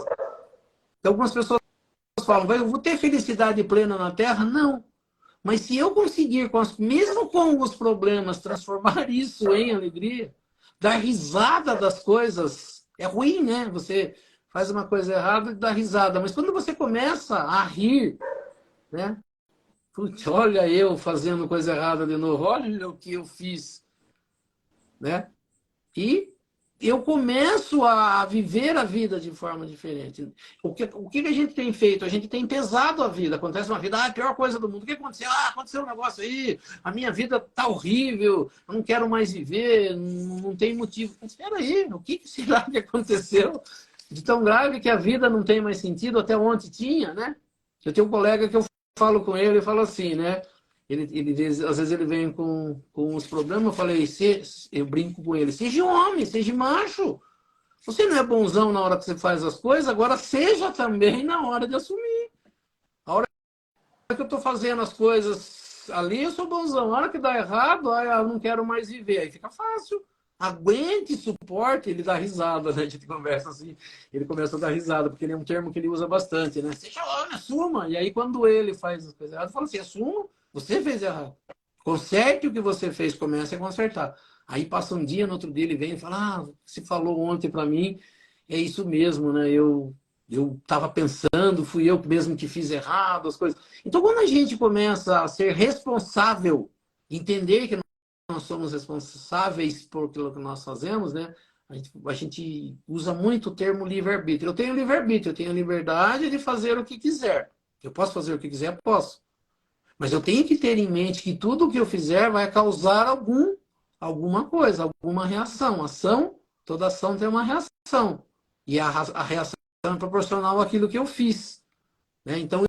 Então, algumas pessoas falam, eu vou ter felicidade plena na Terra? Não. Mas se eu conseguir, mesmo com os problemas, transformar isso em alegria, dar risada das coisas, é ruim, né? Você faz uma coisa errada e dá risada. Mas quando você começa a rir, né? Putz, olha eu fazendo coisa errada de novo, olha o que eu fiz, né? E eu começo a viver a vida de forma diferente. O que a gente tem feito? A gente tem pesado a vida. Acontece uma vida, a pior coisa do mundo. O que aconteceu? Aconteceu um negócio aí, a minha vida tá horrível, eu não quero mais viver, não tem motivo. Mas espera aí, o que será que aconteceu de tão grave que a vida não tem mais sentido? Até ontem tinha, né? Eu tenho um colega que eu falo com ele e falo assim, né? Às vezes ele vem com os problemas, eu falei, eu brinco com ele, seja homem, seja macho. Você não é bonzão na hora que você faz as coisas, agora seja também na hora de assumir. A hora que eu estou fazendo as coisas ali, eu sou bonzão. A hora que dá errado, aí eu não quero mais viver. Aí fica fácil. Aguente, suporte, ele dá risada, né? A gente conversa assim, ele começa a dar risada, porque ele é um termo que ele usa bastante, né? Seja homem, assuma. E aí, quando ele faz as coisas erradas, fala assim, assuma, você fez errado. Conserte o que você fez, comece a consertar. Aí passa um dia, no outro dia ele vem e fala, você falou ontem para mim, é isso mesmo, né? Eu estava pensando, fui eu mesmo que fiz errado, as coisas. Então, quando a gente começa a ser responsável, entender que nós somos responsáveis por aquilo que nós fazemos, né? A gente usa muito o termo livre-arbítrio. Eu tenho livre-arbítrio, eu tenho a liberdade de fazer o que quiser. Eu posso fazer o que quiser? Posso. Mas eu tenho que ter em mente que tudo o que eu fizer vai causar alguma coisa, alguma reação. Toda ação tem uma reação. E a reação é proporcional àquilo que eu fiz, né? Então,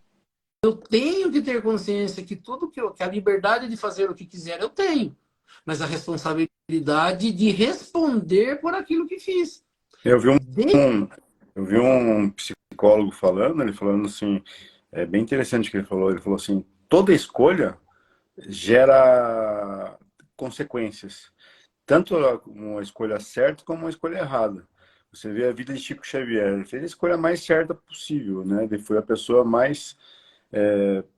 eu tenho que ter consciência que que a liberdade de fazer o que quiser eu tenho, mas a responsabilidade de responder por aquilo que fiz. Eu vi um, eu vi um psicólogo falando, ele falando assim, é bem interessante o que ele falou assim, toda escolha gera consequências, tanto uma escolha certa como uma escolha errada. Você vê a vida de Chico Xavier, ele fez a escolha mais certa possível, né? Ele foi a pessoa mais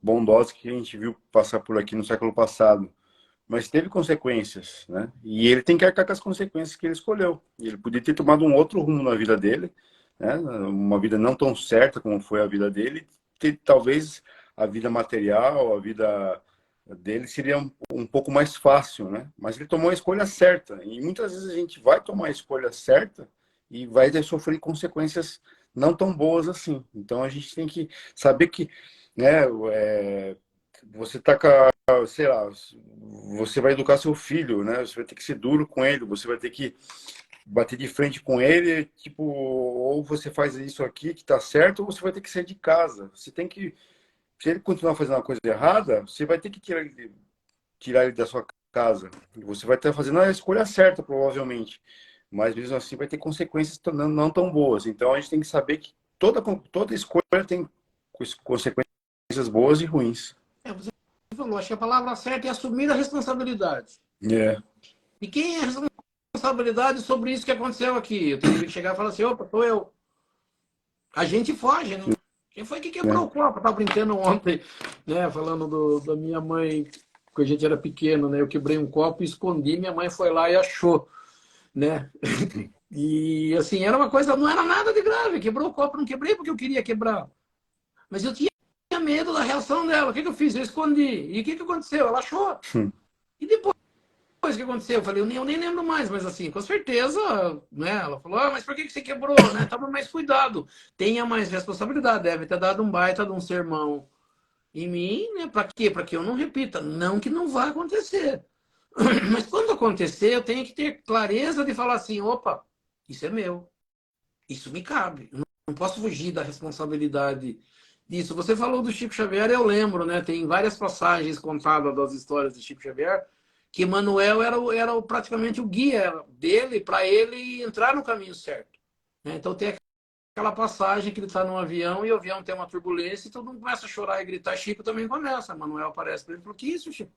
bondosa que a gente viu passar por aqui no século passado. Mas teve consequências, né? E ele tem que arcar com as consequências que ele escolheu. Ele podia ter tomado um outro rumo na vida dele, né? Uma vida não tão certa como foi a vida dele. Talvez a vida material, a vida dele seria um pouco mais fácil, né? Mas ele tomou a escolha certa. E muitas vezes a gente vai tomar a escolha certa e vai sofrer consequências não tão boas assim. Então a gente tem que saber que, né? Você tá com sei lá, você vai educar seu filho, né? Você vai ter que ser duro com ele, você vai ter que bater de frente com ele, tipo, ou você faz isso aqui que tá certo, ou você vai ter que sair de casa. Você tem que, se ele continuar fazendo uma coisa errada, você vai ter que tirar ele da sua casa. Você vai estar fazendo a escolha certa, provavelmente. Mas mesmo assim vai ter consequências não tão boas. Então a gente tem que saber que toda escolha tem consequências boas e ruins. Você falou, acho que a palavra certa é assumir a responsabilidade. É. E quem é a responsabilidade sobre isso que aconteceu aqui? Eu tenho que chegar e falar assim, opa, sou eu. A gente foge, né? Quem foi que quebrou o copo? Eu estava brincando ontem, né? Falando da minha mãe, quando a gente era pequeno, né? Eu quebrei um copo e escondi, minha mãe foi lá e achou, né? E assim, era uma coisa, não era nada de grave. Quebrou o copo, não quebrei porque eu queria quebrar. Mas eu tinha medo da reação dela. O que eu fiz? Eu escondi. E o que aconteceu? Ela achou. E depois que aconteceu, eu falei, eu nem lembro mais, mas assim, com certeza, né? Ela falou, mas por que você quebrou, né? Toma mais cuidado, tenha mais responsabilidade, deve ter dado um baita de um sermão em mim, né? Para quê? Para que eu não repita, não que não vá acontecer. Mas quando acontecer, eu tenho que ter clareza de falar assim, opa, isso é meu, isso me cabe, eu não posso fugir da responsabilidade disso. Você falou do Chico Xavier, eu lembro, né? Tem várias passagens contadas das histórias de Chico Xavier, que Manuel era praticamente o guia dele para ele entrar no caminho certo, né? Então tem aquela passagem que ele está num avião e o avião tem uma turbulência e todo mundo começa a chorar e gritar. Chico também começa. Manuel aparece para ele e falou, que isso, Chico?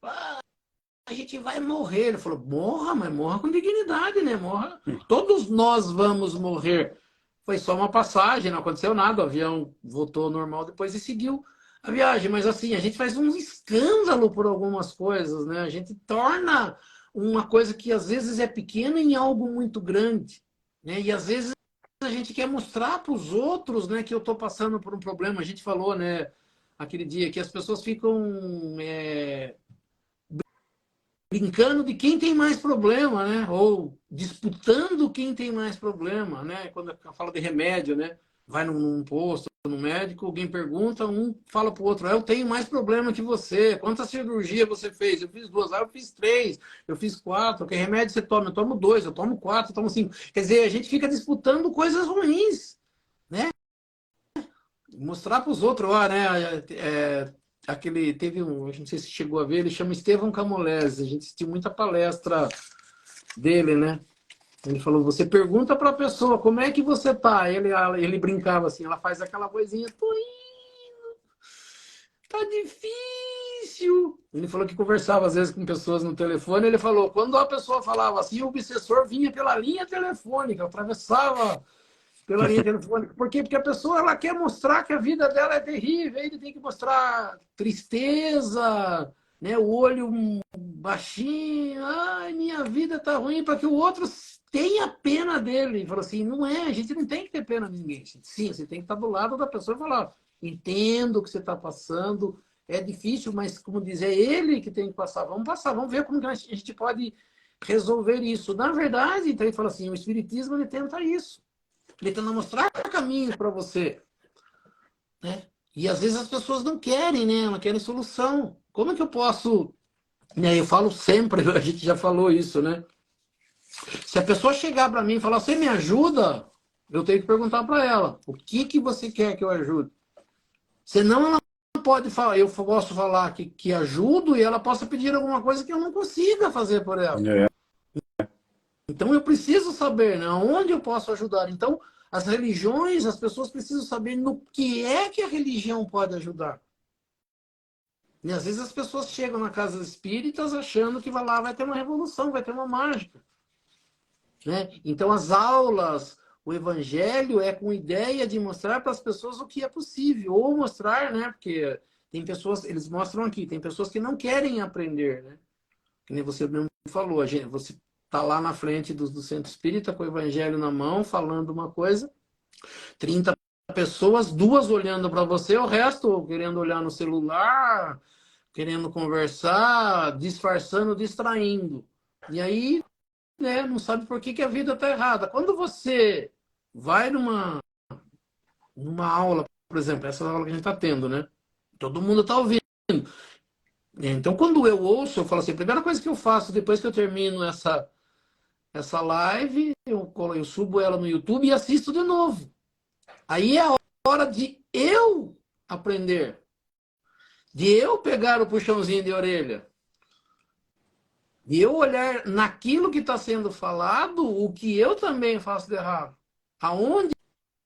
A gente vai morrer. Ele falou, morra, mas morra com dignidade, né? Morra. Todos nós vamos morrer. Foi só uma passagem, não aconteceu nada. O avião voltou normal depois e seguiu. a viagem, mas assim, a gente faz um escândalo por algumas coisas, né? A gente torna uma coisa que às vezes é pequena em algo muito grande, né? E às vezes a gente quer mostrar para os outros, né, que eu estou passando por um problema. A gente falou, né, aquele dia que as pessoas ficam brincando de quem tem mais problema, né? Ou disputando quem tem mais problema, né? Quando fala de remédio, né? Vai num posto, no médico, alguém pergunta, um fala para o outro, eu tenho mais problema que você, quantas cirurgias você fez? Eu fiz 2, eu fiz 3, eu fiz 4, que remédio você toma? Eu tomo 2, eu tomo 4, eu tomo 5. Quer dizer, a gente fica disputando coisas ruins, né? Mostrar para os outros, ó, né? Aquele, teve um, não sei se chegou a ver, ele chama Estevão Camolese, a gente assistiu muita palestra dele, né? Ele falou, você pergunta para a pessoa, como é que você tá? Ele brincava assim, ela faz aquela vozinha, tô indo, tá difícil. Ele falou que conversava às vezes com pessoas no telefone, ele falou, quando a pessoa falava assim, o obsessor vinha pela linha telefônica, atravessava pela linha telefônica. Por quê? Porque a pessoa ela quer mostrar que a vida dela é terrível, ele tem que mostrar tristeza, né? O olho baixinho, ai, minha vida tá ruim, para que o outro tenha pena dele. Ele falou assim, não é, a gente não tem que ter pena de ninguém. Sim, você tem que estar do lado da pessoa e falar, entendo o que você está passando, é difícil, mas como diz, é ele que tem que passar, vamos ver como que a gente pode resolver isso. Na verdade, então ele fala assim, o Espiritismo ele tenta isso. Ele tenta mostrar caminhos para você, né? E às vezes as pessoas não querem, né? Não querem solução. Como é que eu posso... Né? Eu falo sempre, a gente já falou isso, né? Se a pessoa chegar para mim e falar, você me ajuda? Eu tenho que perguntar para ela, o que que você quer que eu ajude? Senão ela pode falar, eu posso falar que ajudo e ela possa pedir alguma coisa que eu não consiga fazer por ela. É. Então eu preciso saber, né, onde eu posso ajudar. Então as religiões, as pessoas precisam saber no que é que a religião pode ajudar. E às vezes as pessoas chegam na casa espíritas achando que vai ter uma revolução, vai ter uma mágica, né? Então as aulas, o evangelho é com ideia de mostrar para as pessoas o que é possível, ou mostrar, né, porque tem pessoas, eles mostram aqui, tem pessoas que não querem aprender, né? Que nem você mesmo falou, você está lá na frente do centro espírita com o evangelho na mão, falando uma coisa, 30 pessoas, 2 olhando para você, o resto querendo olhar no celular, querendo conversar, disfarçando, distraindo. E aí, né, não sabe por que a vida está errada. Quando você vai numa aula, por exemplo, essa aula que a gente está tendo, né? Todo mundo está ouvindo. Então, quando eu ouço, eu falo assim, a primeira coisa que eu faço depois que eu termino essa live, eu subo ela no YouTube e assisto de novo. Aí é a hora de eu aprender, de eu pegar o puxãozinho de orelha, de eu olhar naquilo que está sendo falado, o que eu também faço de errado, aonde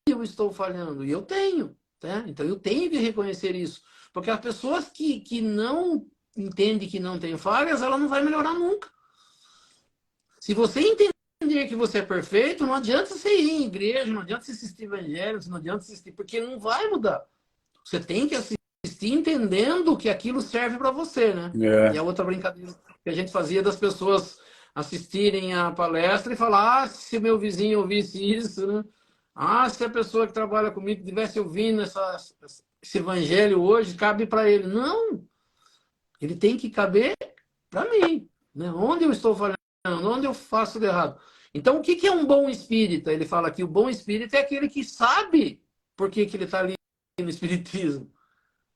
eu estou falhando, e eu tenho, né? Então eu tenho que reconhecer isso, porque as pessoas que não entendem que não tem falhas, ela não vai melhorar nunca. Se você entender que você é perfeito, não adianta você ir em igreja, não adianta você assistir evangelho, não adianta você assistir, porque não vai mudar. Você tem que assistir entendendo que aquilo serve para você, né? E É. a outra brincadeira que a gente fazia das pessoas assistirem a palestra e falar, ah, se meu vizinho ouvisse isso, né? Ah, se a pessoa que trabalha comigo estivesse ouvindo esse evangelho hoje, cabe para ele. Não! Ele tem que caber para mim, né? Onde eu estou falando, onde eu faço de errado. Então, o que é um bom espírita? Ele fala que o bom espírita é aquele que sabe por que ele está ali no espiritismo.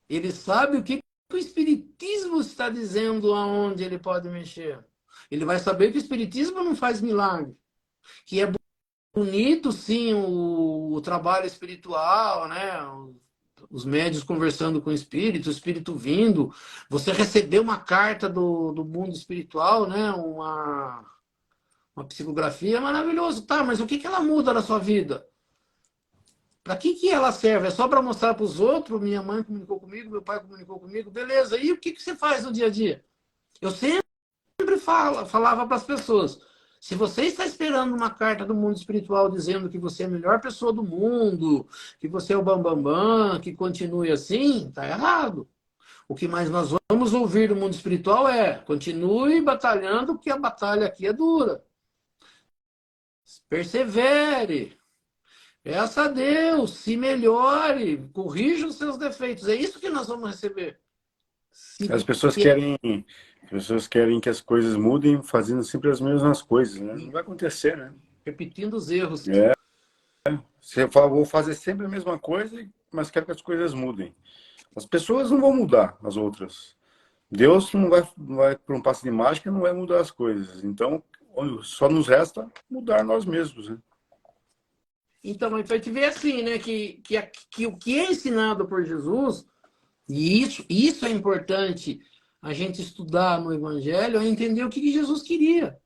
Ele sabe o que o espiritismo está dizendo aonde ele pode mexer. Ele vai saber que o espiritismo não faz milagre, que é bonito, sim, o trabalho espiritual, né? Os médios conversando com o espírito vindo, você receber uma carta do mundo espiritual, né? Uma psicografia é maravilhoso, tá? Mas o que ela muda na sua vida? Para que ela serve? É só para mostrar para os outros? Minha mãe comunicou comigo, meu pai comunicou comigo, beleza. E o que você faz no dia a dia? Eu sempre falava para as pessoas, Se você está esperando uma carta do mundo espiritual dizendo que você é a melhor pessoa do mundo, que você é o bambambam, bam, bam, que continue assim, está errado. O que mais nós vamos ouvir do mundo espiritual é: continue batalhando, porque a batalha aqui é dura. Persevere. Peça a Deus, se melhore, corrija os seus defeitos. É isso que nós vamos receber. As pessoas querem que as coisas mudem fazendo sempre as mesmas coisas, né? Não vai acontecer, né? Repetindo os erros. Você fala, vou fazer sempre a mesma coisa, mas quero que as coisas mudem. As pessoas não vão mudar, as outras. Deus não vai por um passe de mágica, não vai mudar as coisas. Então, só nos resta mudar nós mesmos, né? Então, a gente vê assim, né, que o que é ensinado por Jesus, e isso é importante a gente estudar no Evangelho, é entender o que Jesus queria.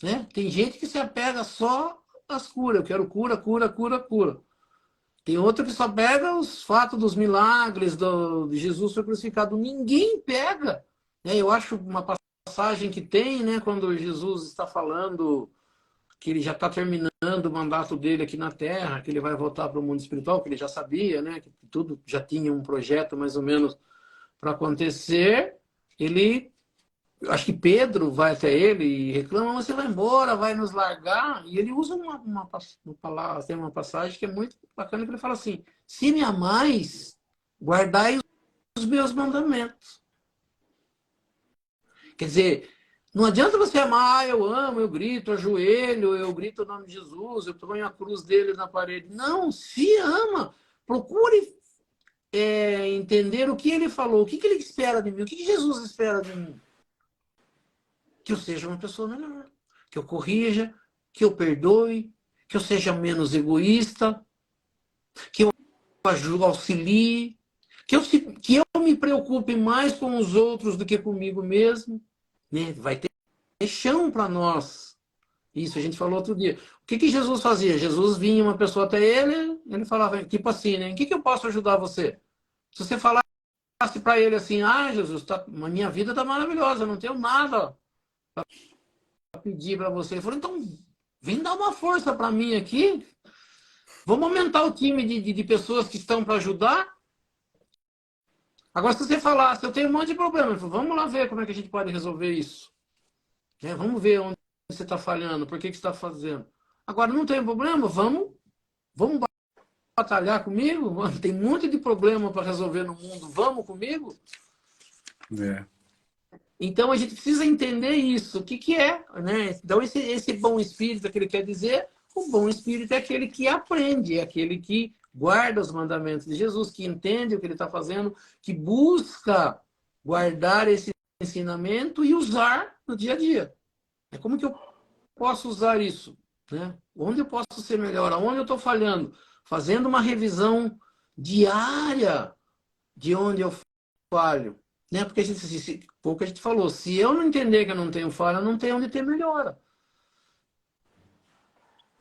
Né? Tem gente que se apega só às curas. Eu quero cura, cura, cura, cura. Tem outro que só pega os fatos dos milagres de Jesus ser crucificado. Ninguém pega. Né? Eu acho uma passagem que tem, né, quando Jesus está falando que ele já está terminando o mandato dele aqui na Terra, que ele vai voltar para o mundo espiritual, que ele já sabia, né, que tudo já tinha um projeto mais ou menos para acontecer. Ele, acho que Pedro vai até ele e reclama: você vai embora, vai nos largar. E ele usa uma palavra, tem uma passagem que é muito bacana, que ele fala assim: se me amais, guardai os meus mandamentos. Quer dizer, não adianta você amar: eu amo, eu grito, ajoelho, eu grito o nome de Jesus, eu ponho a cruz dele na parede. Não, se ama. Procure entender o que ele falou, o que ele espera de mim, o que Jesus espera de mim. Que eu seja uma pessoa melhor, que eu corrija, que eu perdoe, que eu seja menos egoísta, que eu auxilie, que eu me preocupe mais com os outros do que comigo mesmo. Né? Vai ter chão para nós. Isso a gente falou outro dia. O que Jesus fazia? Jesus vinha uma pessoa até ele falava, tipo assim, né? Em que eu posso ajudar você? Se você falasse para ele assim: ah, Jesus, a minha vida está maravilhosa, eu não tenho nada para pedir para você. Ele falou: então, vem dar uma força para mim aqui. Vamos aumentar o time de pessoas que estão para ajudar. Agora, se você falasse: eu tenho um monte de problema, ele falou: vamos lá ver como é que a gente pode resolver isso. Né? Vamos ver onde você está falhando, por que você está fazendo. Agora, não tem problema, vamos batalhar comigo? Tem um monte de problema para resolver no mundo, vamos comigo? É. Então, a gente precisa entender isso. O que é? Né? Então, esse bom espírito que ele quer dizer, o bom espírito é aquele que aprende, é aquele que guarda os mandamentos de Jesus, que entende o que ele está fazendo, que busca guardar esse ensinamento e usar no dia a dia. Como que eu posso usar isso? Né? Onde eu posso ser melhor? Aonde eu estou falhando? Fazendo uma revisão diária de onde eu falho. Né? Porque pouco a gente falou: se eu não entender que eu não tenho falha, não tem onde ter melhora.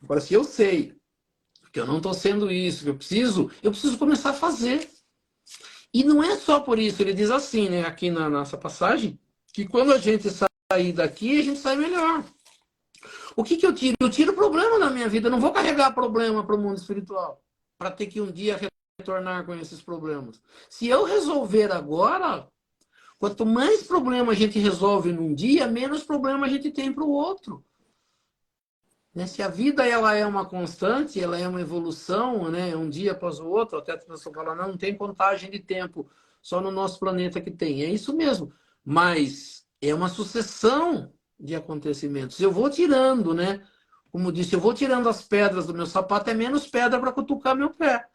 Agora, se eu sei que eu não estou sendo isso, que eu preciso começar a fazer. E não é só por isso. Ele diz assim, né, aqui na nossa passagem, que quando a gente sair daqui, a gente sai melhor. O que eu tiro? Eu tiro o problema da minha vida. Eu não vou carregar problema para o mundo espiritual, para ter que um dia retornar com esses problemas. Se eu resolver agora, quanto mais problema a gente resolve num dia, menos problema a gente tem para o outro. Né? Se a vida ela é uma constante, ela é uma evolução, né? Um dia após o outro, até a pessoa fala: não tem contagem de tempo, só no nosso planeta que tem. É isso mesmo. Mas é uma sucessão de acontecimentos. Eu vou tirando, né? Como disse, eu vou tirando as pedras do meu sapato, é menos pedra para cutucar meu pé.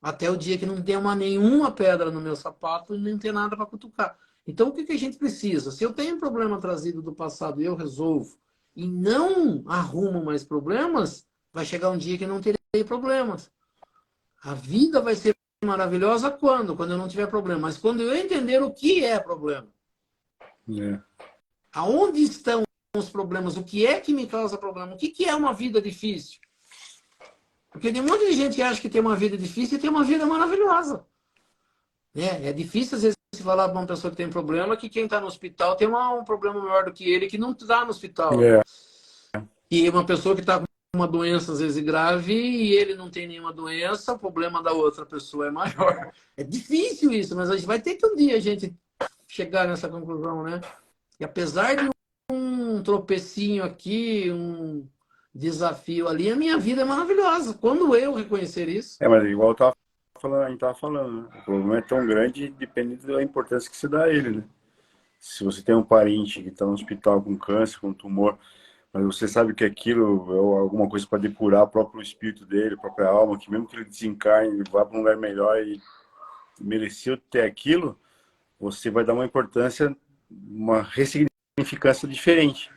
Até o dia que não tem nenhuma pedra no meu sapato e nem tem nada para cutucar. Então, o que a gente precisa? Se eu tenho um problema trazido do passado e eu resolvo, e não arrumo mais problemas, vai chegar um dia que não terei problemas. A vida vai ser maravilhosa quando? Quando eu não tiver problema. Mas quando eu entender o que é problema. É. Aonde estão os problemas? O que é que me causa problema? O que é uma vida difícil? Porque tem um monte de gente que acha que tem uma vida difícil e tem uma vida maravilhosa. É difícil, às vezes, se falar para uma pessoa que tem problema que quem está no hospital tem um problema maior do que ele que não está no hospital. É. E uma pessoa que está com uma doença, às vezes, grave, e ele não tem nenhuma doença, o problema da outra pessoa é maior. É difícil isso, mas a gente vai ter que um dia a gente chegar nessa conclusão, né? E apesar de um tropecinho aqui, um desafio ali, a minha vida é maravilhosa. Quando eu reconhecer isso. Mas igual eu tava falando, a gente tava falando, né? O problema é tão grande, depende da importância que você dá a ele, né? Se você tem um parente que está no hospital com câncer, com tumor, mas você sabe que aquilo é alguma coisa para depurar o próprio espírito dele, a própria alma, que mesmo que ele desencarne, ele vá para um lugar melhor e mereceu ter aquilo, você vai dar uma importância, uma ressignificância diferente.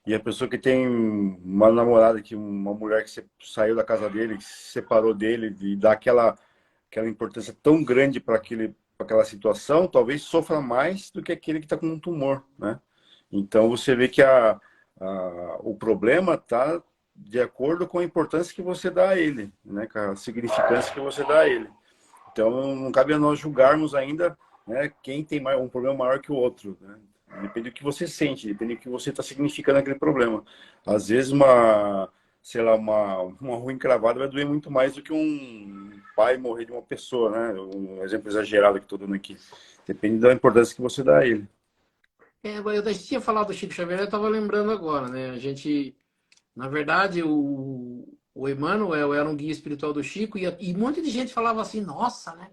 E a pessoa que tem uma namorada, uma mulher que saiu da casa dele, que se separou dele, e dá aquela importância tão grande para aquela situação, talvez sofra mais do que aquele que está com um tumor, né? Então você vê que o problema está de acordo com a importância que você dá a ele, né? Com a significância que você dá a ele. Então não cabe a nós julgarmos ainda, né, quem tem um problema maior que o outro, né? Depende do que você sente, depende do que você está significando aquele problema. Às vezes sei lá, uma rua encravada vai doer muito mais do que um pai morrer de uma pessoa, né? Um exemplo exagerado que estou dando aqui. Depende da importância que você dá a ele. Eu tinha falado do Chico Xavier, eu estava lembrando agora, né? A gente, na verdade, o Emmanuel era um guia espiritual do Chico e um monte de gente falava assim, nossa, né?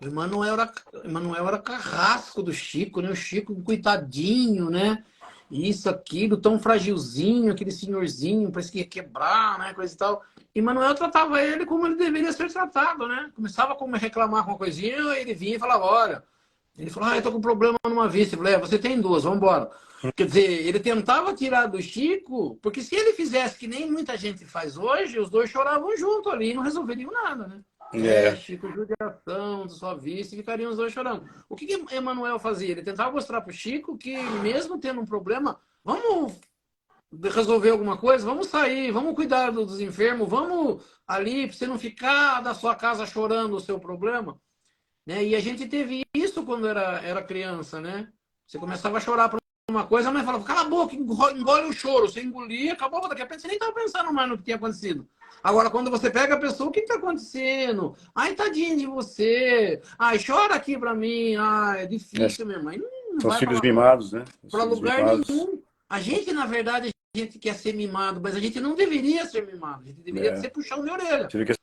O Emmanuel era carrasco do Chico, né? O Chico, coitadinho, né? Isso, aquilo, tão fragilzinho, aquele senhorzinho, parece que ia quebrar, né? Coisa e tal. E Emmanuel tratava ele como ele deveria ser tratado, né? Começava a reclamar com uma coisinha, ele vinha e falava, olha... Ele falou, eu tô com problema numa vista. Eu falei, você tem duas, vamos embora. Quer dizer, ele tentava tirar do Chico, porque se ele fizesse que nem muita gente faz hoje, os dois choravam junto ali e não resolveriam nada, né? Chico, judiação de sua vista, e ficariam os dois chorando. O que Emmanuel fazia? Ele tentava mostrar pro Chico que, mesmo tendo um problema, vamos resolver alguma coisa, vamos sair, vamos cuidar dos enfermos, vamos ali, pra você não ficar da sua casa chorando o seu problema. Né? E a gente teve isso quando era criança, né? Você começava a chorar por uma coisa, a mãe falava, cala a boca, engole o choro. Você engolia, acabou, daqui a pouco você nem estava pensando mais no que tinha acontecido. Agora, quando você pega a pessoa, o que está acontecendo? Ai, tadinha de você. Ai, chora aqui para mim. Ai, é difícil, minha mãe. Não São os vai filhos mimados, né? para lugar nenhum. A gente, na verdade, a gente quer ser mimado, mas a gente não deveria ser mimado. A gente deveria ser puxão de orelha. Você vê que as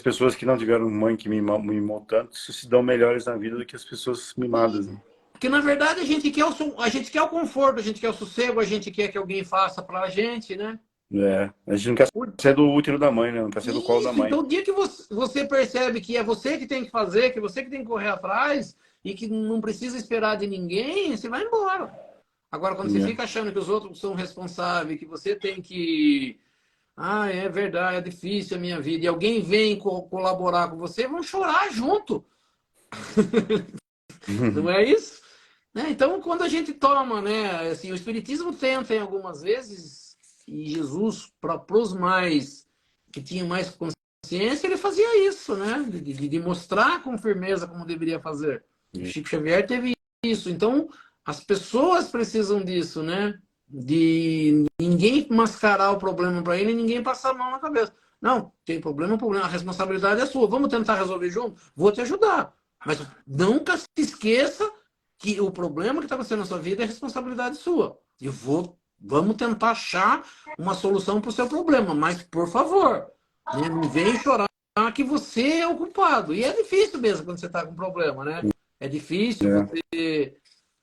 pessoas que não tiveram mãe que mimou tanto se dão melhores na vida do que as pessoas mimadas. Né? Porque, na verdade, a gente quer o conforto, a gente quer o sossego, a gente quer que alguém faça pra gente, né? A gente não quer ser do útero da mãe, né? Não quer ser do colo da mãe. Então, o dia que você percebe que é você que tem que fazer, que é você que tem que correr atrás e que não precisa esperar de ninguém, você vai embora. Agora, quando você fica achando que os outros são responsáveis, que você tem que... Ah, é verdade, é difícil a minha vida. E alguém vem colaborar com você, vão chorar junto. Não é isso? Né? Então, quando a gente toma, né, assim, o Espiritismo tenta, em algumas vezes, e Jesus, para os mais que tinham mais consciência, ele fazia isso, né? De mostrar com firmeza como deveria fazer. O Chico Xavier teve isso. Então, as pessoas precisam disso, né? De ninguém mascarar o problema para ele e ninguém passar a mão na cabeça. Não, tem problema, a responsabilidade é sua. Vamos tentar resolver junto? Vou te ajudar. Mas nunca se esqueça que o problema que está acontecendo na sua vida é responsabilidade sua. Vamos tentar achar uma solução para o seu problema, mas, por favor, né, não vem chorar que você é o culpado. E é difícil mesmo quando você está com problema, né? É difícil você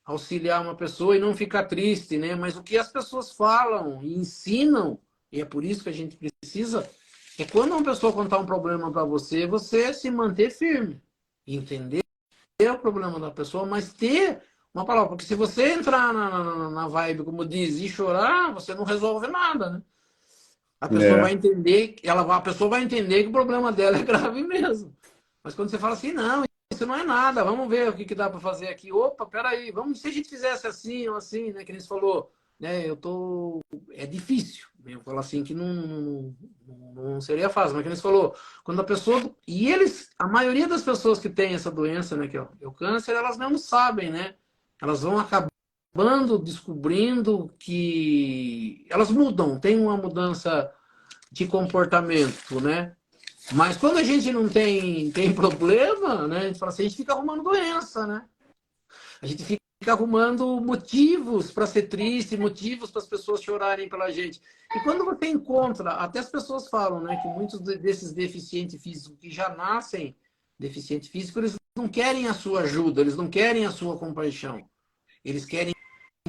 auxiliar uma pessoa e não ficar triste, né? Mas o que as pessoas falam e ensinam, e é por isso que a gente precisa, é quando uma pessoa contar um problema para você, você se manter firme, entender o problema da pessoa, mas ter uma palavra. Porque se você entrar na vibe, como diz, e chorar, você não resolve nada, né? A pessoa vai entender, a pessoa vai entender que o problema dela é grave mesmo. Mas quando você fala assim, não, isso não é nada, vamos ver o que dá para fazer aqui. Opa, peraí, vamos, se a gente fizesse assim ou assim, né? Que nem você falou, né, é difícil. Eu falo assim que não seria fácil, mas que eles falou, quando a pessoa, a maioria das pessoas que tem essa doença, né, que é o câncer, elas não sabem, né? Elas vão acabando descobrindo que elas mudam, tem uma mudança de comportamento, né? Mas quando a gente não tem problema, né? A gente fala assim, a gente fica arrumando doença, né? A gente fica arrumando motivos para ser triste, motivos para as pessoas chorarem pela gente. E quando você encontra, até as pessoas falam, né, que muitos desses deficientes físicos que já nascem deficiente físico, eles não querem a sua ajuda, eles não querem a sua compaixão. Eles querem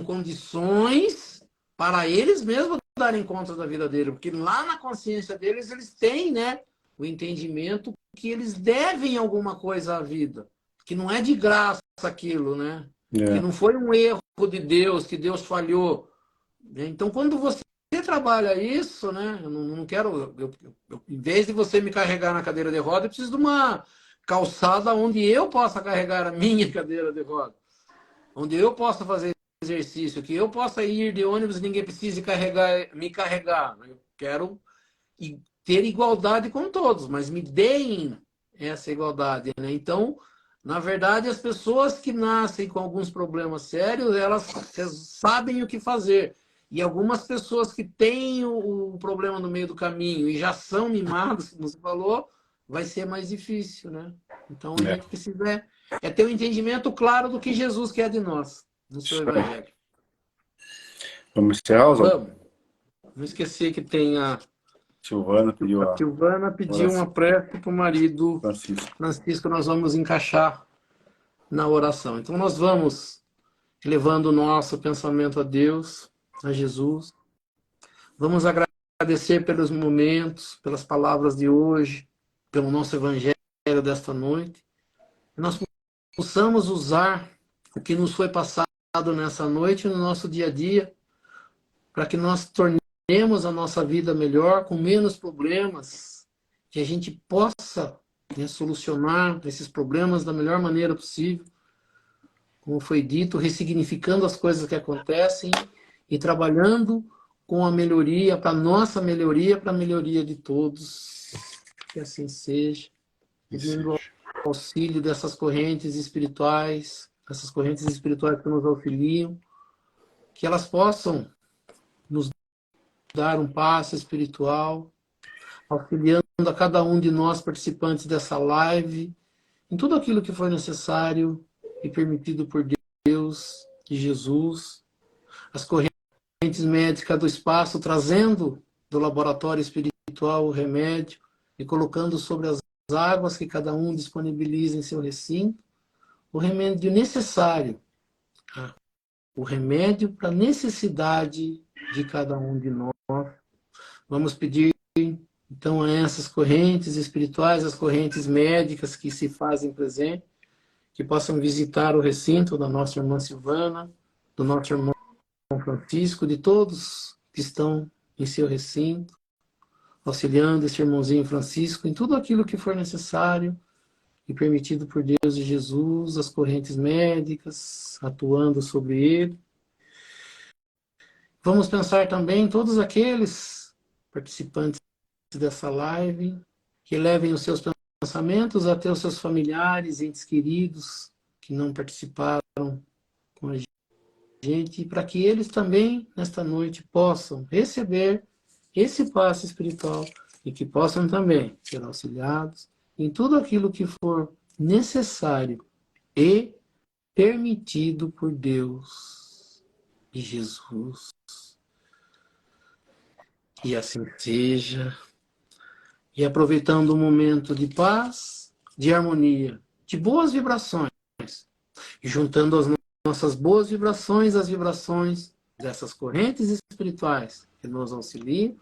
condições para eles mesmos darem conta da vida deles, porque lá na consciência deles, eles têm, né, o entendimento que eles devem alguma coisa à vida, que não é de graça aquilo, né? Que É, não foi um erro de Deus, que Deus falhou. Né? Então, quando você trabalha isso, né? Eu não quero, em vez de você me carregar na cadeira de roda, eu preciso de uma calçada onde eu possa carregar a minha cadeira de roda, onde eu possa fazer exercício, que eu possa ir de ônibus e ninguém precise me carregar. Eu quero ter igualdade com todos, mas me deem essa igualdade, né? Então, na verdade, as pessoas que nascem com alguns problemas sérios, elas sabem o que fazer. E algumas pessoas que têm o problema no meio do caminho e já são mimadas, como você falou, vai ser mais difícil, né? Então, a é. gente precisa ter um entendimento claro do que Jesus quer de nós, no seu Isso aí. evangelho. Vamos encerrar, Oswaldo? Vamos. Não esquecer que tem Silvana pediu a a Silvana pediu oração. uma prece para o marido Francisco. Francisco, nós vamos encaixar na oração. Então, nós vamos levando o nosso pensamento a Deus, a Jesus. Vamos agradecer pelos momentos, pelas palavras de hoje, pelo nosso evangelho desta noite. Que nós possamos usar o que nos foi passado nessa noite no nosso dia a dia, para que nós tornemos a nossa vida melhor, com menos problemas, que a gente possa, né, solucionar esses problemas da melhor maneira possível, como foi dito, ressignificando as coisas que acontecem e trabalhando com a melhoria, para a nossa melhoria, para a melhoria de todos. Que assim seja, Que pedindo seja. auxílio dessas correntes espirituais, essas correntes espirituais que nos auxiliam, que elas possam nos dar um passo espiritual, auxiliando a cada um de nós participantes dessa live, em tudo aquilo que for necessário e permitido por Deus e Jesus, as correntes médicas do espaço, trazendo do laboratório espiritual o remédio e colocando sobre as águas que cada um disponibiliza em seu recinto, o remédio necessário, tá? O remédio para a necessidade de cada um de nós. Vamos pedir, então, a essas correntes espirituais, as correntes médicas que se fazem presente, que possam visitar o recinto da nossa irmã Silvana, do nosso irmão Francisco, de todos que estão em seu recinto, auxiliando esse irmãozinho Francisco em tudo aquilo que for necessário e permitido por Deus e Jesus, as correntes médicas atuando sobre ele. Vamos pensar também em todos aqueles participantes dessa live que levem os seus pensamentos até os seus familiares, entes queridos que não participaram com a gente, para que eles também, nesta noite, possam receber esse passe espiritual e que possam também ser auxiliados em tudo aquilo que for necessário e permitido por Deus e Jesus. Que assim seja. E aproveitando um momento de paz, de harmonia, de boas vibrações, e juntando as nossas boas vibrações às vibrações dessas correntes espirituais que nos auxiliam,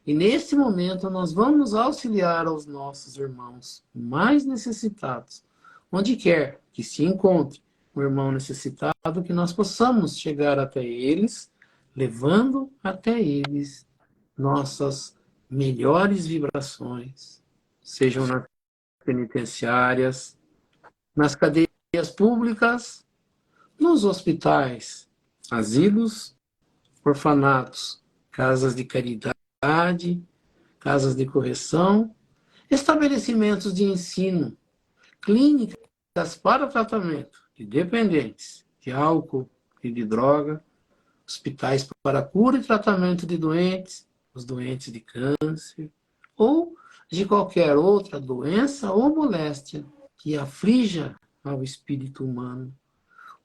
e nesse momento nós vamos auxiliar aos nossos irmãos mais necessitados, onde quer que se encontre um irmão necessitado, que nós possamos chegar até eles, levando até eles nossas melhores vibrações, sejam nas penitenciárias, nas cadeias públicas, nos hospitais, asilos orfanatos, casas de caridade, casas de correção, estabelecimentos de ensino, clínicas para o tratamento de dependentes de álcool e de droga, hospitais para cura e tratamento de doentes, os doentes de câncer, ou de qualquer outra doença ou moléstia que aflija ao espírito humano,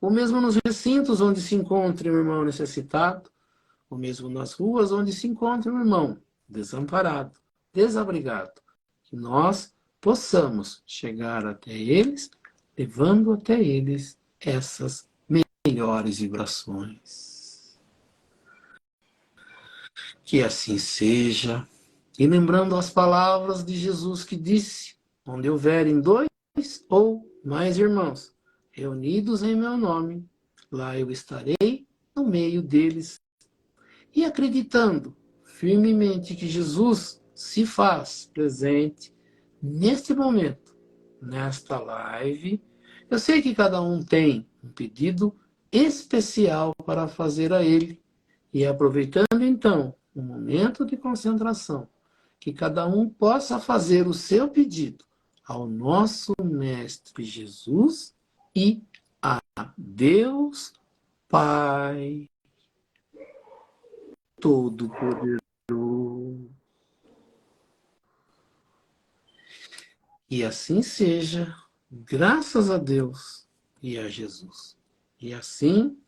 ou mesmo nos recintos onde se encontre um irmão necessitado, ou mesmo nas ruas onde se encontre um irmão desamparado, desabrigado, que nós possamos chegar até eles, levando até eles essas melhores vibrações. Que assim seja. E lembrando as palavras de Jesus que disse, onde houverem 2 ou mais irmãos reunidos em meu nome, lá eu estarei no meio deles. E acreditando firmemente que Jesus se faz presente neste momento, nesta live, eu sei que cada um tem um pedido especial para fazer a ele. E aproveitando então um momento de concentração, que cada um possa fazer o seu pedido ao nosso Mestre Jesus e a Deus Pai Todo-Poderoso. E assim seja, graças a Deus e a Jesus. E assim,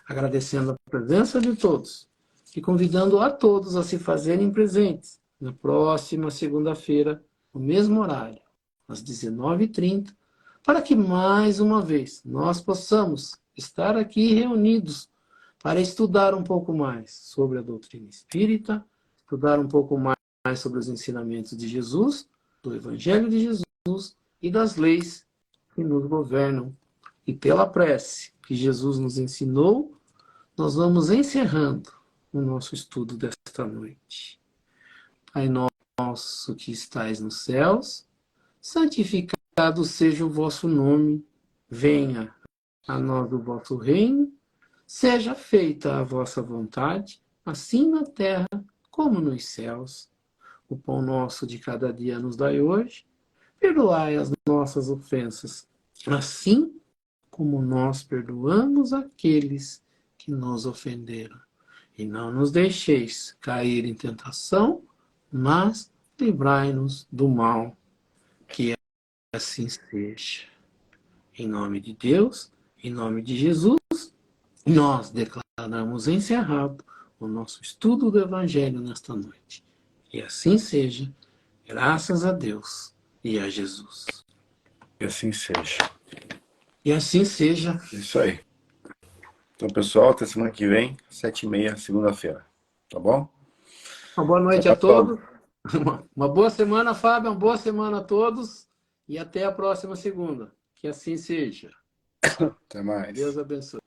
agradecendo a presença de todos e convidando a todos a se fazerem presentes na próxima segunda-feira, no mesmo horário, às 19h30, para que mais uma vez nós possamos estar aqui reunidos para estudar um pouco mais sobre a doutrina espírita, estudar um pouco mais sobre os ensinamentos de Jesus, do Evangelho de Jesus e das leis que nos governam. E pela prece que Jesus nos ensinou, nós vamos encerrando o nosso estudo desta noite. Pai nosso que estais nos céus, santificado seja o vosso nome, venha a nós o vosso reino, seja feita a vossa vontade, assim na terra como nos céus. O pão nosso de cada dia nos dai hoje, perdoai as nossas ofensas, assim como nós perdoamos aqueles que nos ofenderam. E não nos deixeis cair em tentação, mas livrai-nos do mal, que assim seja. Em nome de Deus, em nome de Jesus, nós declaramos encerrado o nosso estudo do Evangelho nesta noite. E assim seja, graças a Deus e a Jesus. E assim seja. E assim seja. Isso aí. Então, pessoal, até semana que vem, 7h30, segunda-feira. Tá bom? Uma boa noite Tchau, a tchau. todos. Uma boa semana, Fábio. Uma boa semana a todos. E até a próxima segunda. Que assim seja. Até mais. Deus abençoe.